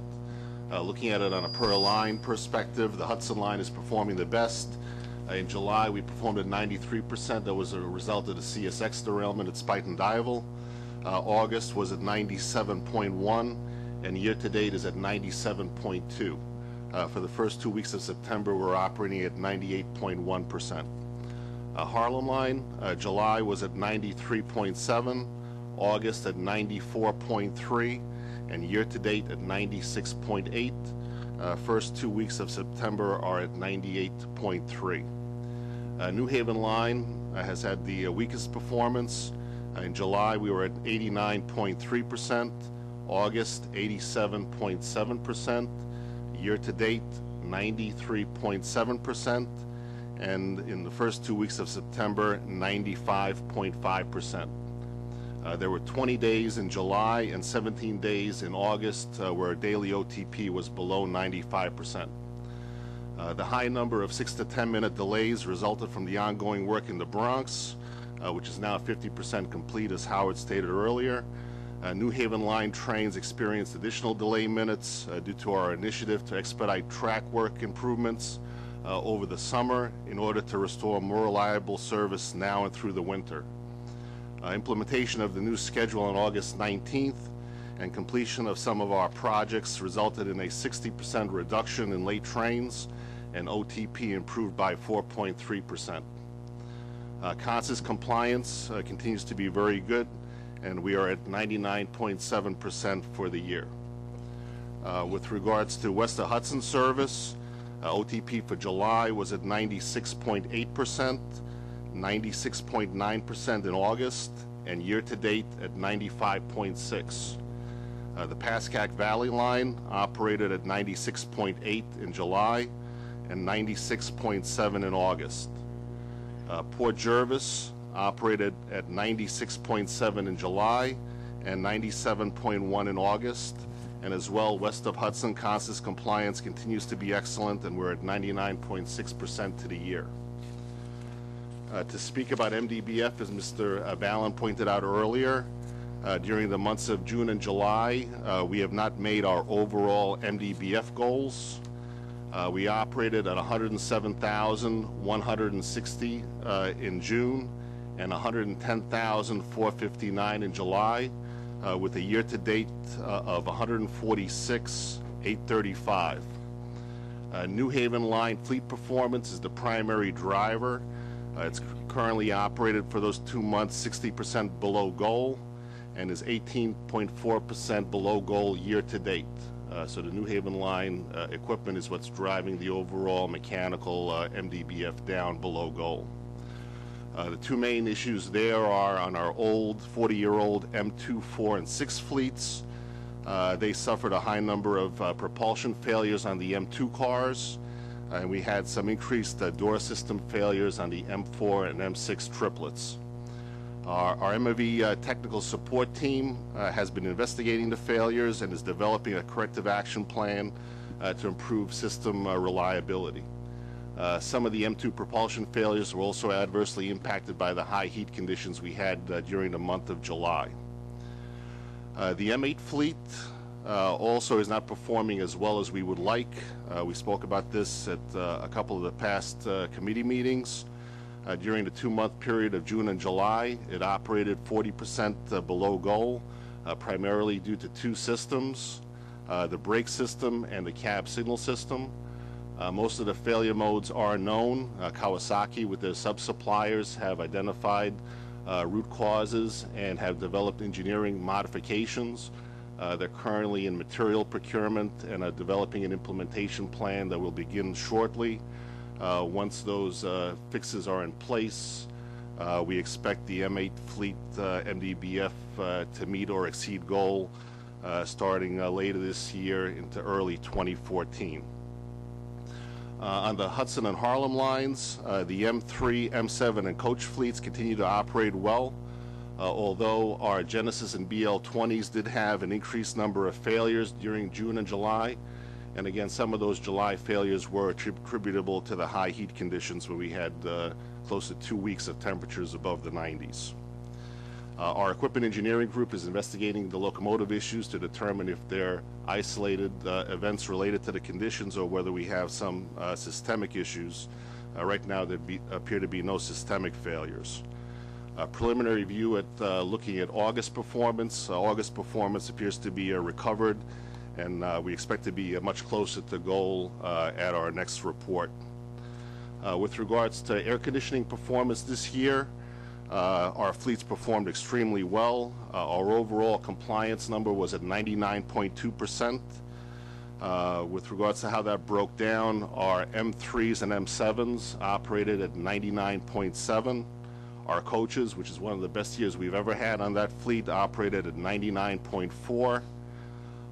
Looking at it on a per line perspective, the Hudson line is performing the best. In July, we performed at 93%. That was a result of the CSX derailment at Spuyten Duyvil. August was at 97.1, and year-to-date is at 97.2. For the first 2 weeks of September, we're operating at 98.1%. Harlem line, July was at 93.7, August at 94.3, and year-to-date at 96.8. First 2 weeks of September are at 98.3. New Haven line has had the weakest performance. In July, we were at 89.3%, August 87.7%, year-to-date 93.7%, and in the first 2 weeks of September, 95.5%. There were 20 days in July and 17 days in August where daily OTP was below 95%. The high number of 6 to 10 minute delays resulted from the ongoing work in the Bronx, which is now 50% complete, as Howard stated earlier. New Haven line trains experienced additional delay minutes due to our initiative to expedite track work improvements over the summer in order to restore more reliable service now and through the winter. Implementation of the new schedule on August 19th and completion of some of our projects resulted in a 60% reduction in late trains, and OTP improved by 4.3%. Consus compliance continues to be very good, and we are at 99.7% for the year. With regards to West of Hudson service, OTP for July was at 96.8%, 96.9% in August, and year-to-date at 95.6%. The Pascack Valley line operated at 96.8 in July and 96.7 in August. Port Jervis operated at 96.7 in July and 97.1 in August, and as well, West of Hudson Consus compliance continues to be excellent, and we're at 99.6% to the year. To speak about MDBF, as Mr. Ballin pointed out earlier, during the months of June and July, we have not made our overall MDBF goals. We operated at 107,160 in June and 110,459 in July, with a year-to-date of 146,835. New Haven line fleet performance is the primary driver. It's currently operated for those 2 months 60% below goal and is 18.4% below goal year-to-date. So the New Haven line equipment is what's driving the overall mechanical MDBF down below goal. The two main issues there are on our old 40-year-old M2, 4, and 6 fleets. They suffered a high number of propulsion failures on the M2 cars, and we had some increased door system failures on the M4 and M6 triplets. Our MOV technical support team has been investigating the failures and is developing a corrective action plan to improve system reliability. Some of the M2 propulsion failures were also adversely impacted by the high heat conditions we had during the month of July. The M8 fleet also is not performing as well as we would like. We spoke about this at a couple of the past committee meetings. During the 2-month period of June and July, it operated 40% below goal, primarily due to 2 systems, the brake system and the cab signal system. Most of the failure modes are known. Kawasaki, with their sub-suppliers, have identified root causes and have developed engineering modifications. They're currently in material procurement and are developing an implementation plan that will begin shortly. Once those fixes are in place, we expect the M8 fleet MDBF to meet or exceed goal starting later this year into early 2014. On the Hudson and Harlem lines, the M3, M7, and coach fleets continue to operate well, although our Genesis and BL20s did have an increased number of failures during June and July. And again, some of those July failures were attributable to the high heat conditions where we had close to 2 weeks of temperatures above the 90s. Our equipment engineering group is investigating the locomotive issues to determine if they're isolated events related to the conditions or whether we have some systemic issues. Right now, there appear to be no systemic failures. A preliminary view at looking at August performance. August performance appears to be recovered, and we expect to be much closer to goal at our next report. With regards to air conditioning performance this year, our fleets performed extremely well. Our overall compliance number was at 99.2%. With regards to how that broke down, our M3s and M7s operated at 99.7. Our coaches, which is one of the best years we've ever had on that fleet, operated at 99.4.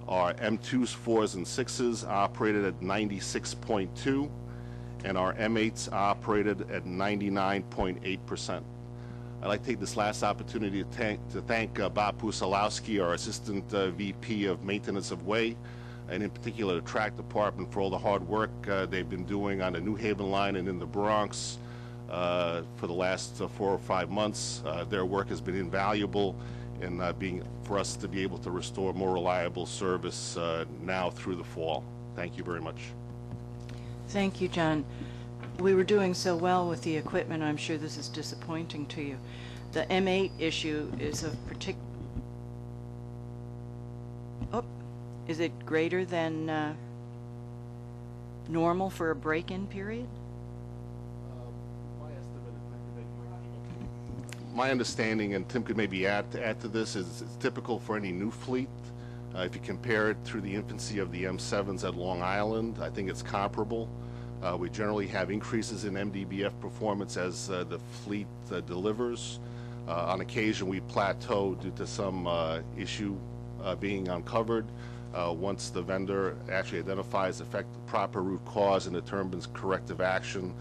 Our M2s, 4s, and 6s operated at 96.2. And our M8s operated at 99.8%. I'd like to take this last opportunity to thank Bob Pusalowski, our Assistant VP of Maintenance of Way, and in particular the track department for all the hard work they've been doing on the New Haven line and in the Bronx for the last 4 or 5 months. Their work has been invaluable in for us to be able to restore more reliable service now through the fall. Thank you very much. Thank you, John. We were doing so well with the equipment, I'm sure this is disappointing to you. The M8 issue is of is it greater than normal for a break-in period? My understanding, and Tim could maybe add to this, is it's typical for any new fleet. If you compare it through the infancy of the M7s at Long Island, I think it's comparable. We generally have increases in MDBF performance as the fleet delivers. On occasion, we plateau due to some issue being uncovered. Once the vendor actually identifies the proper root cause and determines corrective action,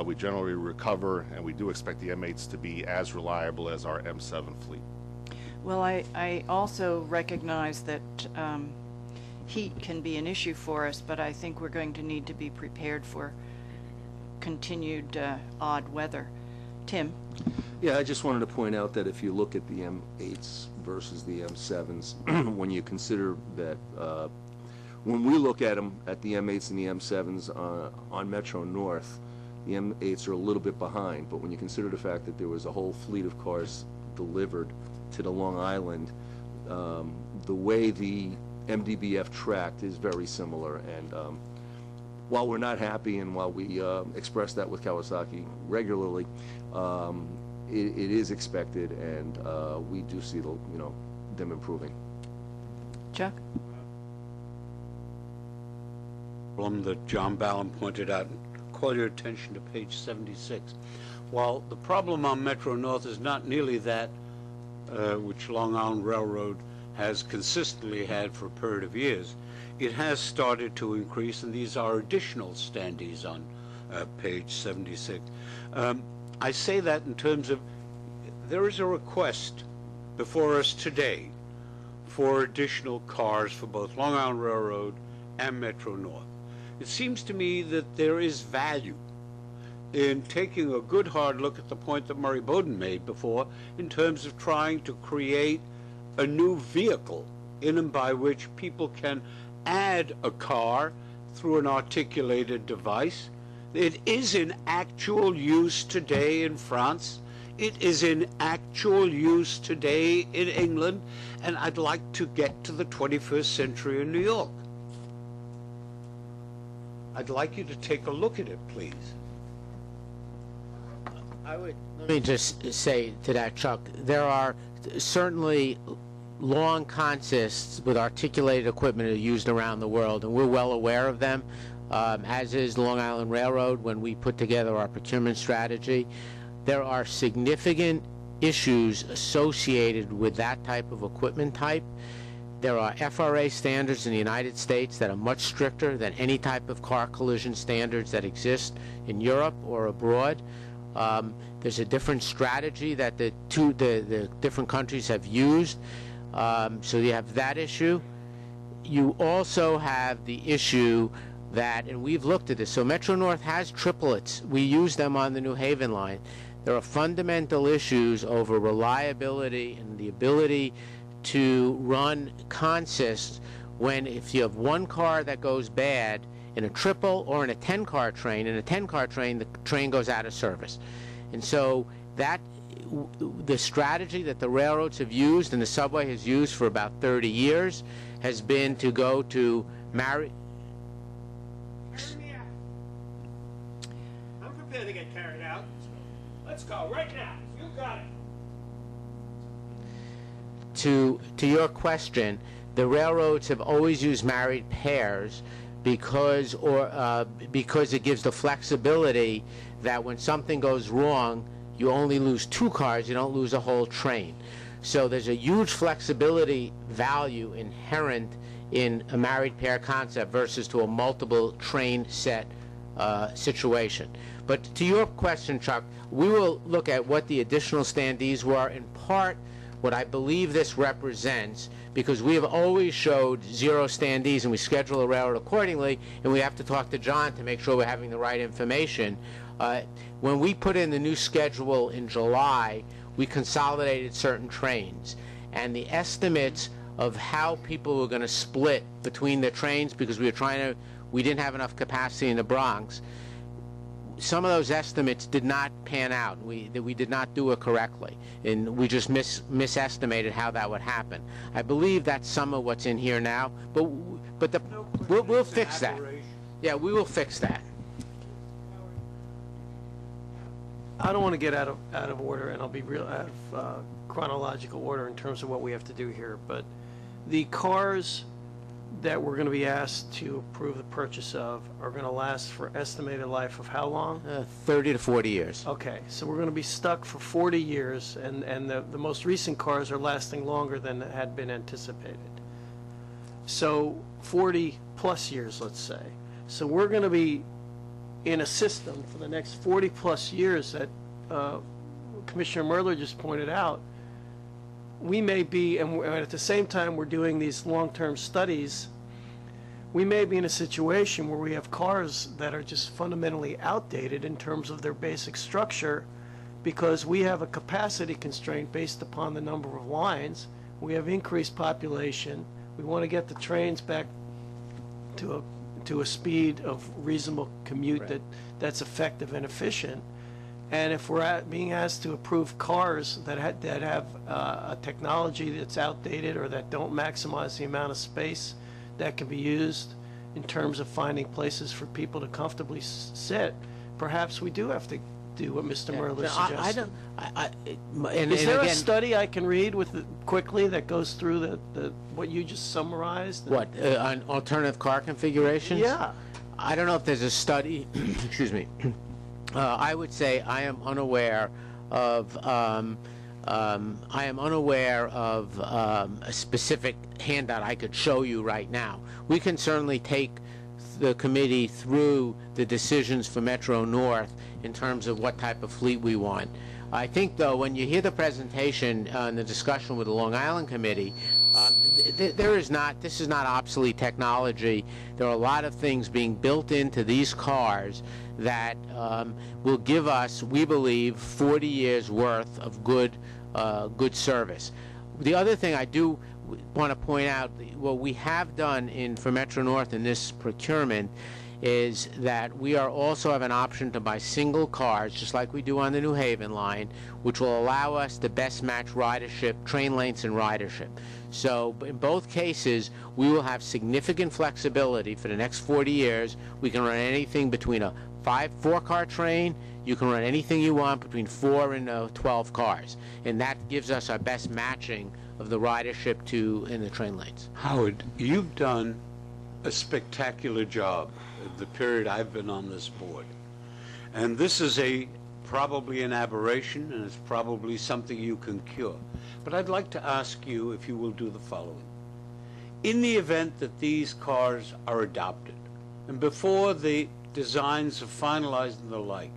we generally recover, and we do expect the M8s to be as reliable as our M7 fleet. Well, I also recognize that heat can be an issue for us, but I think we're going to need to be prepared for continued odd weather. Tim? Yeah, I just wanted to point out that if you look at the M8s versus the M7s, when you consider that when we look at them, at the M8s and the M7s on Metro North, the M8s are a little bit behind, but when you consider the fact that there was a whole fleet of cars delivered to the Long Island, the way the MDBF tracked is very similar, and while we're not happy and while we express that with Kawasaki regularly, it is expected, and we do see them improving. Chuck? Problem that John Ballin pointed out, and call your attention to page 76. While the problem on Metro North is not nearly that which Long Island Railroad has consistently had for a period of years, it has started to increase, and these are additional standees on page 76. I say that in terms of there is a request before us today for additional cars for both Long Island Railroad and Metro North. It seems to me that there is value in taking a good hard look at the point that Murray Bowden made before in terms of trying to create a new vehicle in and by which people can add a car through an articulated device. It is in actual use today in France. It is in actual use today in England, and I'd like to get to the 21st century in New York. I'd like you to take a look at it, please. Let me just say to that, Chuck, there are certainly long consists with articulated equipment that are used around the world, and we're well aware of them, as is Long Island Railroad when we put together our procurement strategy. There are significant issues associated with that type of equipment type. There are FRA standards in the United States that are much stricter than any type of car collision standards that exist in Europe or abroad. There's a different strategy that the different countries have used. So you have that issue. You also have the issue that, and we've looked at this, so Metro-North has triplets. We use them on the New Haven line. There are fundamental issues over reliability and the ability to run consists when, if you have one car that goes bad in a triple or in a 10-car train, in a 10-car train, the train goes out of service. And so that the strategy that the railroads have used and the subway has used for about 30 years has been to go to I'm prepared to get carried out. Let's go right now. You got it. To your question, the railroads have always used married pairs because it gives the flexibility that when something goes wrong, you only lose two cars, you don't lose a whole train. So there's a huge flexibility value inherent in a married pair concept versus to a multiple train set situation. But to your question, Chuck, we will look at what the additional standees were, in part what I believe this represents, because we have always showed 0 standees and we schedule a railroad accordingly, and we have to talk to John to make sure we're having the right information. When we put in the new schedule in July, we consolidated certain trains, and the estimates of how people were going to split between the trains, because we didn't have enough capacity in the Bronx, some of those estimates did not pan out. We did not do it correctly, and we just misestimated how that would happen. I believe that's some of what's in here now, but we'll fix that. Yeah, we will fix that. I don't want to get out of order, and I'll be real out of chronological order in terms of what we have to do here, but the cars that we're going to be asked to approve the purchase of are going to last for estimated life of how long? 30 to 40 years. Okay, so we're going to be stuck for 40 years, and the most recent cars are lasting longer than had been anticipated. So 40 plus years, let's say. So we're going to be in a system for the next 40 plus years that Commissioner Merler just pointed out. We may be, and at the same time we're doing these long-term studies, we may be in a situation where we have cars that are just fundamentally outdated in terms of their basic structure, because we have a capacity constraint based upon the number of lines. We have increased population. We want to get the trains back to a speed of reasonable commute that's effective and efficient. And if we're being asked to approve cars that have a technology that's outdated or that don't maximize the amount of space that can be used in terms of finding places for people to comfortably sit, perhaps we do have to do what Mr. Merler suggested. Is there a study I can read quickly that goes through what you just summarized? What, on alternative car configurations? Yeah. I don't know if there's a study, excuse me. I would say I am unaware of a specific handout I could show you right now. We can certainly take the committee through the decisions for Metro-North in terms of what type of fleet we want. I think, though, when you hear the presentation and the discussion with the Long Island Committee, this is not obsolete technology. There are a lot of things being built into these cars that will give us, we believe, 40 years worth of good service. the other thing I do want to point out, what we have done for Metro North in this procurement is that we are also have an option to buy single cars, just like we do on the New Haven line, which will allow us to best match ridership, train lengths, and ridership. So in both cases, we will have significant flexibility for the next 40 years. We can run anything between a 4-car train. You can run anything you want between 4 and 12 cars, and that gives us our best matching of the ridership in the train lanes. Howard, you've done a spectacular job the period I've been on this board. And this is probably an aberration, and it's probably something you can cure. But I'd like to ask you if you will do the following. In the event that these cars are adopted, and before the designs are finalized and the like,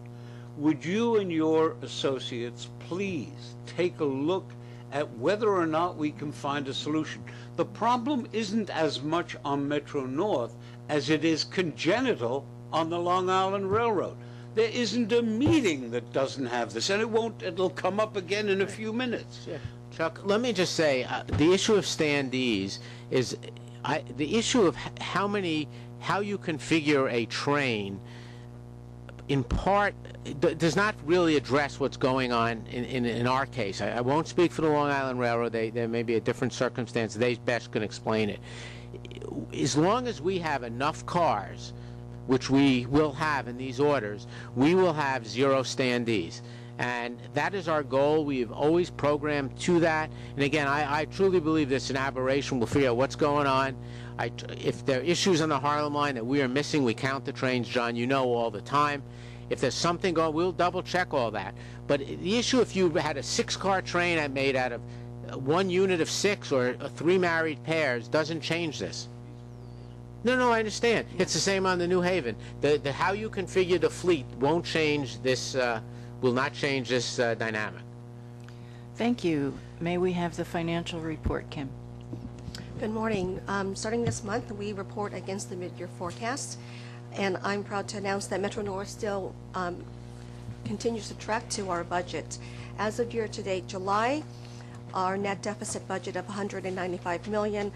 would you and your associates please take a look at whether or not we can find a solution? The problem isn't as much on Metro North as it is congenital on the Long Island Railroad. There isn't a meeting that doesn't have this, and it'll come up again in a few minutes. Yeah. Chuck, let me just say, the issue of standees is the issue of how you configure a train, in part, does not really address what's going on in our case. I won't speak for the Long Island Railroad. There may be a different circumstance. They best can explain it. As long as we have enough cars, which we will have in these orders, we will have 0 standees. And that is our goal. We have always programmed to that. And again, I truly believe this is an aberration. We'll figure out what's going on. If there are issues on the Harlem line that we are missing, we count the trains, John, you know, all the time. If there's something going, we'll double check all that. But the issue, if you had a 6-car train that made out of 1 unit of 6 or 3 married pairs, doesn't change this. No, I understand. It's the same on the New Haven. How you configure the fleet won't change this, will not change this dynamic. Thank you. May we have the financial report, Kim? Good morning. Starting this month, we report against the mid-year forecast, and I'm proud to announce that Metro North still continues to track to our budget. As of year-to-date July, our net deficit budget of $195 million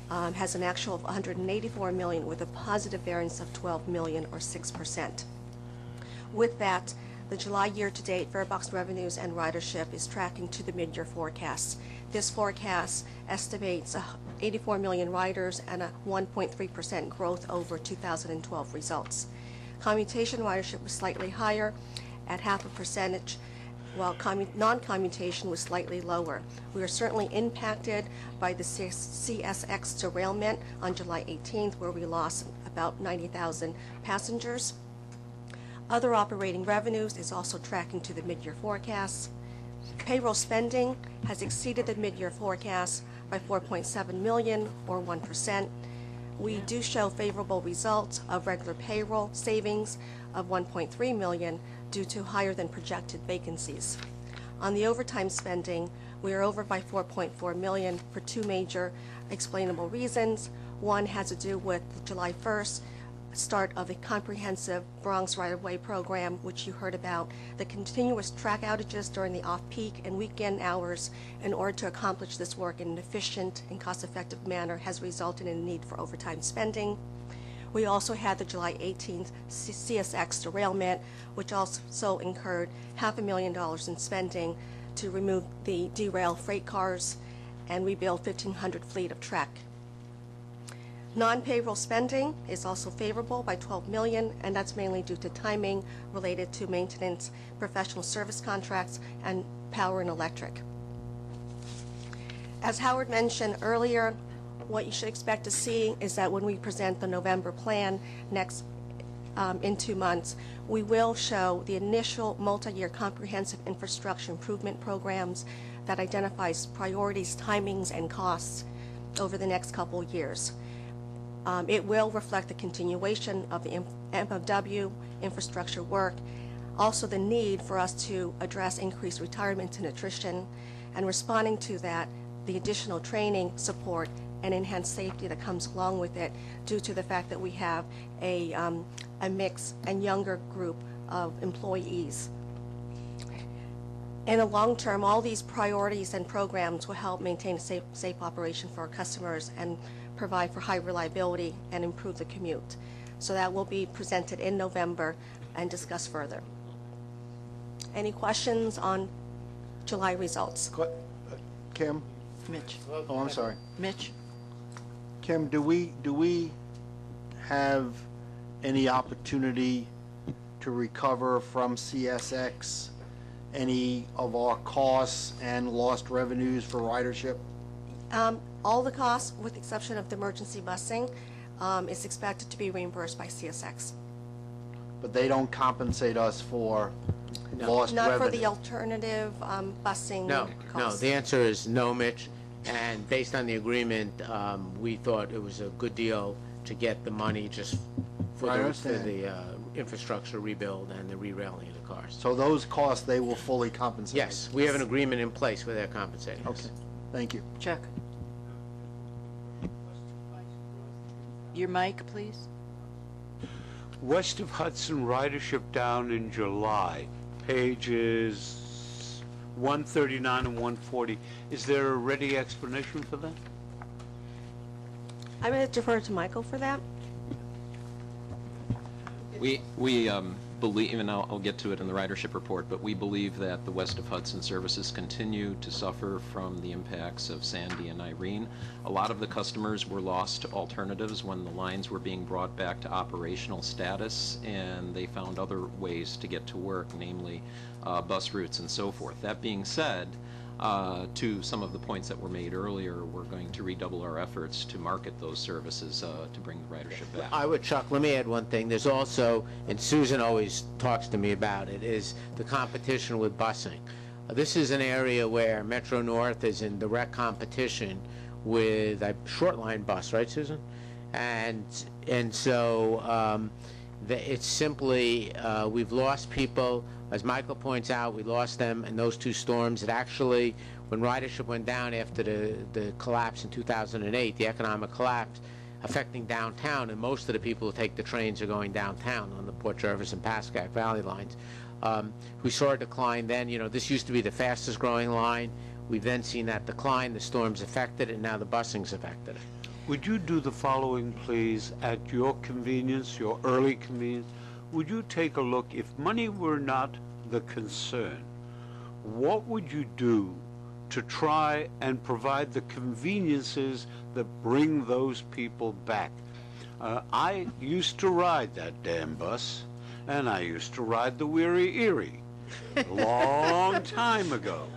has an actual of $184 million with a positive variance of $12 million or 6%. With that, the July year-to-date farebox revenues and ridership is tracking to the mid-year forecast. This forecast estimates 84 million riders and a 1.3% growth over 2012 results. Commutation ridership was slightly higher at 0.5%, while non-commutation was slightly lower. We are certainly impacted by the CSX derailment on July 18th, where we lost about 90,000 passengers. Other operating revenues is also tracking to the mid-year forecast. Payroll spending has exceeded the mid-year forecast by $4.7 million or 1%. We do show favorable results of regular payroll savings of $1.3 million due to higher than projected vacancies. On the overtime spending, we are over by $4.4 million for 2 major explainable reasons. One has to do with the July 1st start of a comprehensive Bronx right-of-way program, which you heard about. The continuous track outages during the off-peak and weekend hours in order to accomplish this work in an efficient and cost-effective manner has resulted in a need for overtime spending. We also had the July 18th CSX derailment, which also incurred $500,000 in spending to remove the derailed freight cars and rebuild 1,500 fleet of track. Non-payroll spending is also favorable by $12 million, and that's mainly due to timing related to maintenance, professional service contracts, and power and electric. As Howard mentioned earlier, what you should expect to see is that when we present the November plan next in 2 months, we will show the initial multi-year comprehensive infrastructure improvement programs that identifies priorities, timings, and costs over the next couple years. It will reflect the continuation of the MOW infrastructure work, also the need for us to address increased retirement and attrition, and responding to that, the additional training, support, and enhanced safety that comes along with it due to the fact that we have a mixed and younger group of employees. In the long term, all these priorities and programs will help maintain a safe operation for our customers and provide for high reliability and improve the commute. So that will be presented in November and discussed further. Any questions on July results? Kim? Mitch. Oh, I'm sorry. Mitch? Kim, do we have any opportunity to recover from CSX any of our costs and lost revenues for ridership? All the costs, with the exception of the emergency busing, is expected to be reimbursed by CSX. But they don't compensate us for lost revenue? Not for the alternative busing costs. No, the answer is no, Mitch. And based on the agreement, we thought it was a good deal to get the money just for the infrastructure rebuild and the re-railing of the cars. So those costs, they will fully compensate? Yes, we have an agreement in place where they're compensating us. Okay, thank you. Chuck? Your mic, please. West of Hudson ridership down in July, pages 139 and 140. Is there a ready explanation for that? I'm going to defer to Michael for that. We believe, and I'll get to it in the ridership report, but we believe that the West of Hudson services continue to suffer from the impacts of Sandy and Irene. A lot of the customers were lost to alternatives when the lines were being brought back to operational status, and they found other ways to get to work, namely bus routes and so forth. That being said, to some of the points that were made earlier, we're going to redouble our efforts to market those services to bring the ridership back. I would, Chuck, let me add one thing. There's also, and Susan always talks to me about it, is the competition with busing. This is an area where Metro North is in direct competition with a short line bus, right, Susan? And so it's simply, we've lost people. As Michael points out, we lost them in those two storms. It actually, when ridership went down after the collapse in 2008, the economic collapse affecting downtown, and most of the people who take the trains are going downtown on the Port Jervis and Pascack Valley lines. We saw a decline then. You know, this used to be the fastest growing line. We've then seen that decline. The storms affected it, and now the busing's affected it. Would you do the following, please, at your convenience, your early convenience? Would you take a look, if money were not the concern, what would you do to try and provide the conveniences that bring those people back? I used to ride that damn bus, and I used to ride the Weary Erie a long time ago.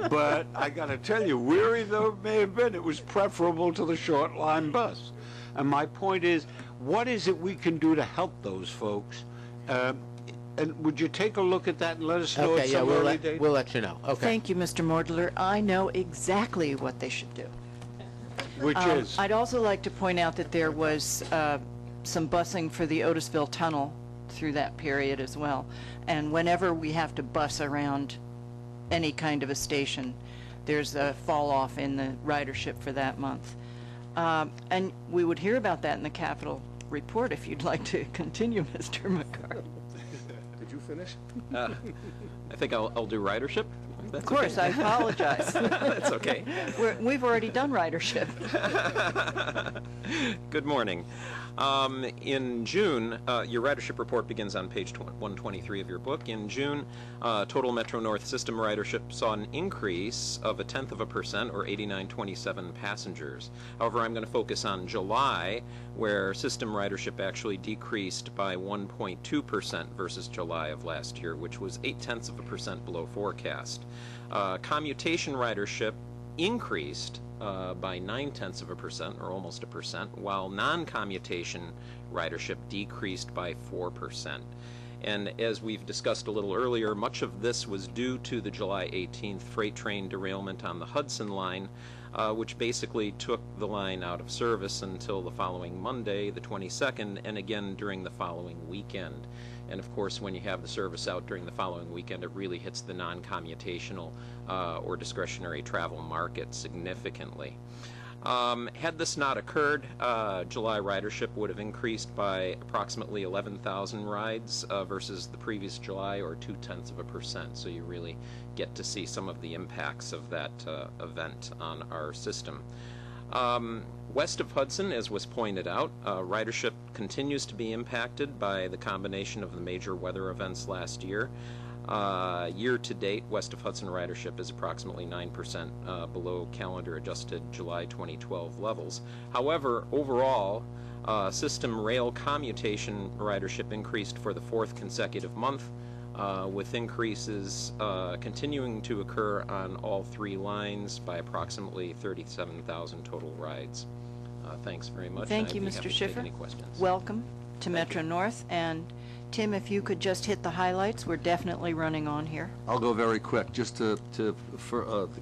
But I got to tell you, weary though it may have been, it was preferable to the short line bus. And my point is, what is it we can do to help those folks? And would you take a look at that and let us know at some early date? We'll let you know. Okay. Thank you, Mr. Mordler. I know exactly what they should do. Which is? I'd also like to point out that there was some busing for the Otisville Tunnel through that period as well. And whenever we have to bus around any kind of a station, there's a fall off in the ridership for that month. And we would hear about that in the capital report if you'd like to continue, Mr. McCarty. Did you finish? I think I'll do ridership. Of course, I apologize. That's okay. We've already done ridership. Good morning. In June, your ridership report begins on page 123 of your book. In June, total Metro North system ridership saw an increase of 0.1%, or 8927 passengers. However, I'm going to focus on July, where system ridership actually decreased by 1.2% versus July of last year, which was 0.8% below forecast. Commutation ridership increased by 0.9%, or almost 1%, while non-commutation ridership decreased by 4%. And as we've discussed a little earlier, much of this was due to the July 18th freight train derailment on the Hudson line, which basically took the line out of service until the following Monday, the 22nd, and again during the following weekend. And of course, when you have the service out during the following weekend, it really hits the non-commutational or discretionary travel market significantly. Had this not occurred, July ridership would have increased by approximately 11,000 rides versus the previous July, or 0.2%. So you really get to see some of the impacts of that event on our system. West of Hudson, as was pointed out, ridership continues to be impacted by the combination of the major weather events last year. Year to date, west of Hudson ridership is approximately 9% below calendar adjusted July 2012 levels. However, overall, system rail commutation ridership increased for the 4th consecutive month, with increases continuing to occur on all 3 lines by approximately 37,000 total rides. Thanks very much. Thank you, I'd be Mr. happy to take Schiffer. any questions. Welcome to Metro North. And Tim, if you could just hit the highlights, we're definitely running on here. I'll go very quick. Just the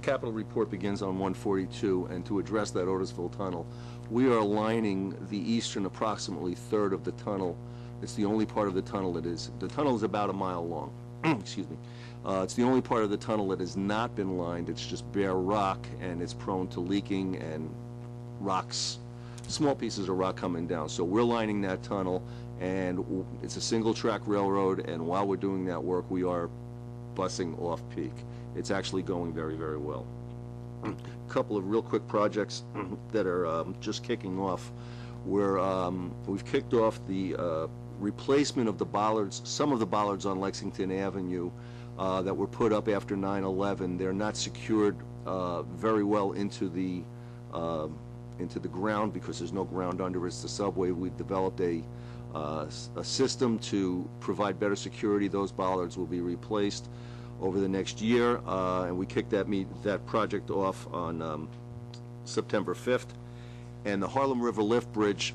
capital report begins on 142, and to address that Otisville tunnel, we are lining the eastern approximately third of the tunnel. It's the only part of the tunnel that is, the tunnel is about a mile long. Excuse me. It's the only part of the tunnel that has not been lined. It's just bare rock, and it's prone to leaking and rocks, small pieces of rock coming down. So we're lining that tunnel, and it's a single-track railroad, and while we're doing that work, we are busing off-peak. It's actually going very, very well. A couple of real quick projects that are just kicking off. We've kicked off the replacement of the bollards, some of the bollards on Lexington Avenue that were put up after 9/11. They're not secured very well into the ground because there's no ground under. It's the subway. We've developed a system to provide better security. Those bollards will be replaced over the next year, and we kicked that project off on September 5th. And the Harlem River Lift Bridge,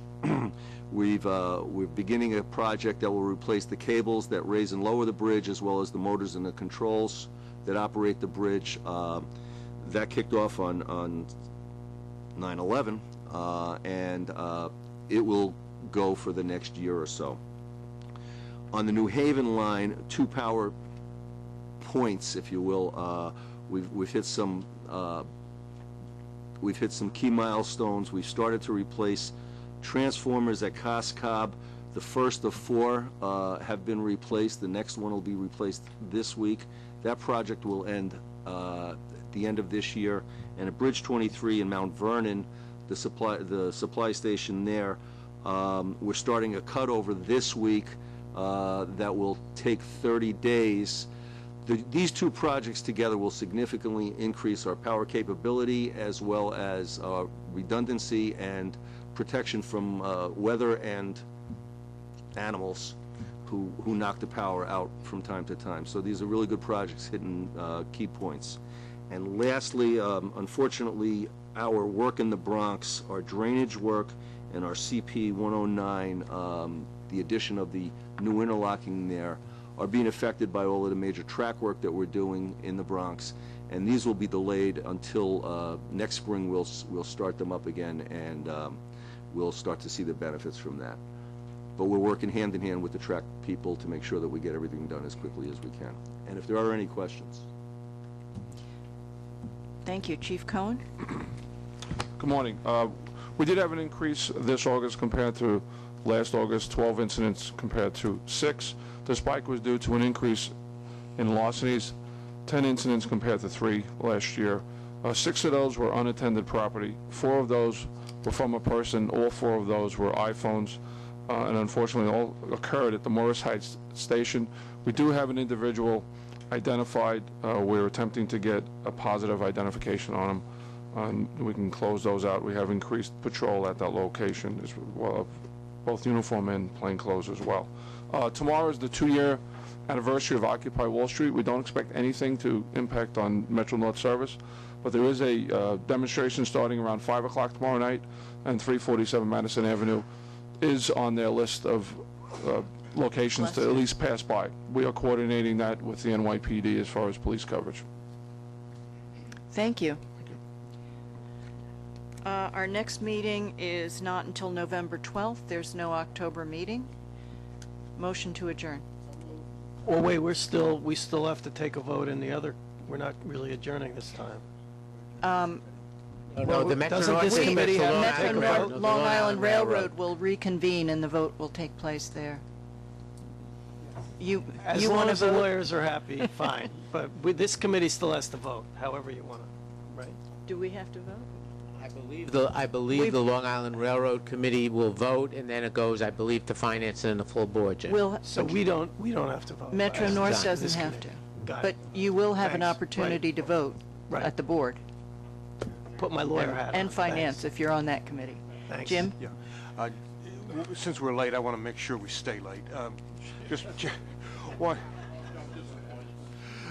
we're beginning a project that will replace the cables that raise and lower the bridge, as well as the motors and the controls that operate the bridge. That kicked off on 9/11, and it will go for the next year or so. On the New Haven line, 2 power points, if you will, we've hit some key milestones. We've started to replace transformers at Coscob. The first of 4 have been replaced. The next one will be replaced this week. That project will end at the end of this year. And at Bridge 23 in Mount Vernon, the supply station there, we're starting a cutover this week that will take 30 days. These 2 projects together will significantly increase our power capability, as well as redundancy and protection from weather and animals who knock the power out from time to time. So these are really good projects hitting key points. And lastly, unfortunately, our work in the Bronx, our drainage work and our CP 109, the addition of the new interlocking there, are being affected by all of the major track work that we're doing in the Bronx, and these will be delayed until next spring. We'll start them up again, and we'll start to see the benefits from that. But we're working hand in hand with the track people to make sure that we get everything done as quickly as we can. And if there are any questions. Thank you. Chief Cohen? Good morning. We did have an increase this August compared to last August, 12 incidents compared to 6. The spike was due to an increase in larcenies, 10 incidents compared to 3 last year. 6 of those were unattended property. 4 of those were from a person. All 4 of those were iPhones, and unfortunately all occurred at the Morris Heights station. We do have an individual identified. We're attempting to get a positive identification on him. We can close those out. We have increased patrol at that location, as well, both uniform and plainclothes as well. Tomorrow is the 2-year anniversary of Occupy Wall Street. We don't expect anything to impact on Metro North service, but there is a demonstration starting around 5 o'clock tomorrow night, and 347 Madison Avenue is on their list of locations to at least pass by. We are coordinating that with the NYPD as far as police coverage. Thank you. Our next meeting is not until November 12th. There's no October meeting. Motion to adjourn. Well, wait, we still have to take a vote in the other. We're not really adjourning this time. No, the Metro doesn't North this takes committee the have Long to Metro take a North, vote? Long Island Railroad will reconvene and the vote will take place there. You As you long want to as the vote? lawyers are happy, fine. But this committee still has to vote, however you want to, right? Do we have to vote? I believe the Long Island Railroad Committee will vote, and then it goes, I believe, to finance and the full board, Jim. Will So we don't have to vote. Metro As North this doesn't have committee. to. Got But it. you will have an Thanks. opportunity to vote Right. at the board. Put my lawyer hat on. And finance, Thanks. if you're on that committee. Thanks. Jim? Yeah. Since we're late, I want to make sure we stay late.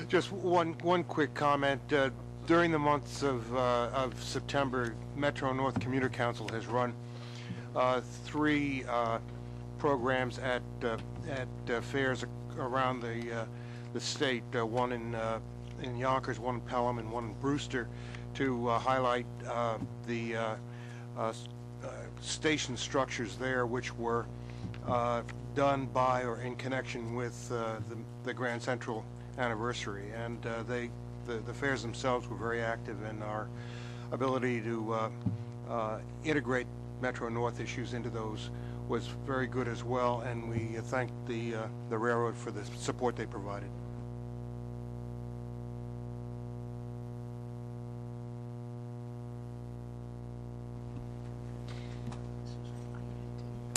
Just one quick comment. During the months of September, Metro North Commuter Council has run 3 programs at fairs around the state. One in Yonkers, one in Pelham, and one in Brewster, to highlight the station structures there, which were done by or in connection with the Grand Central anniversary. And the fairs themselves were very active in our ability to integrate Metro North issues into those was very good as well, and we thank the railroad for the support they provided.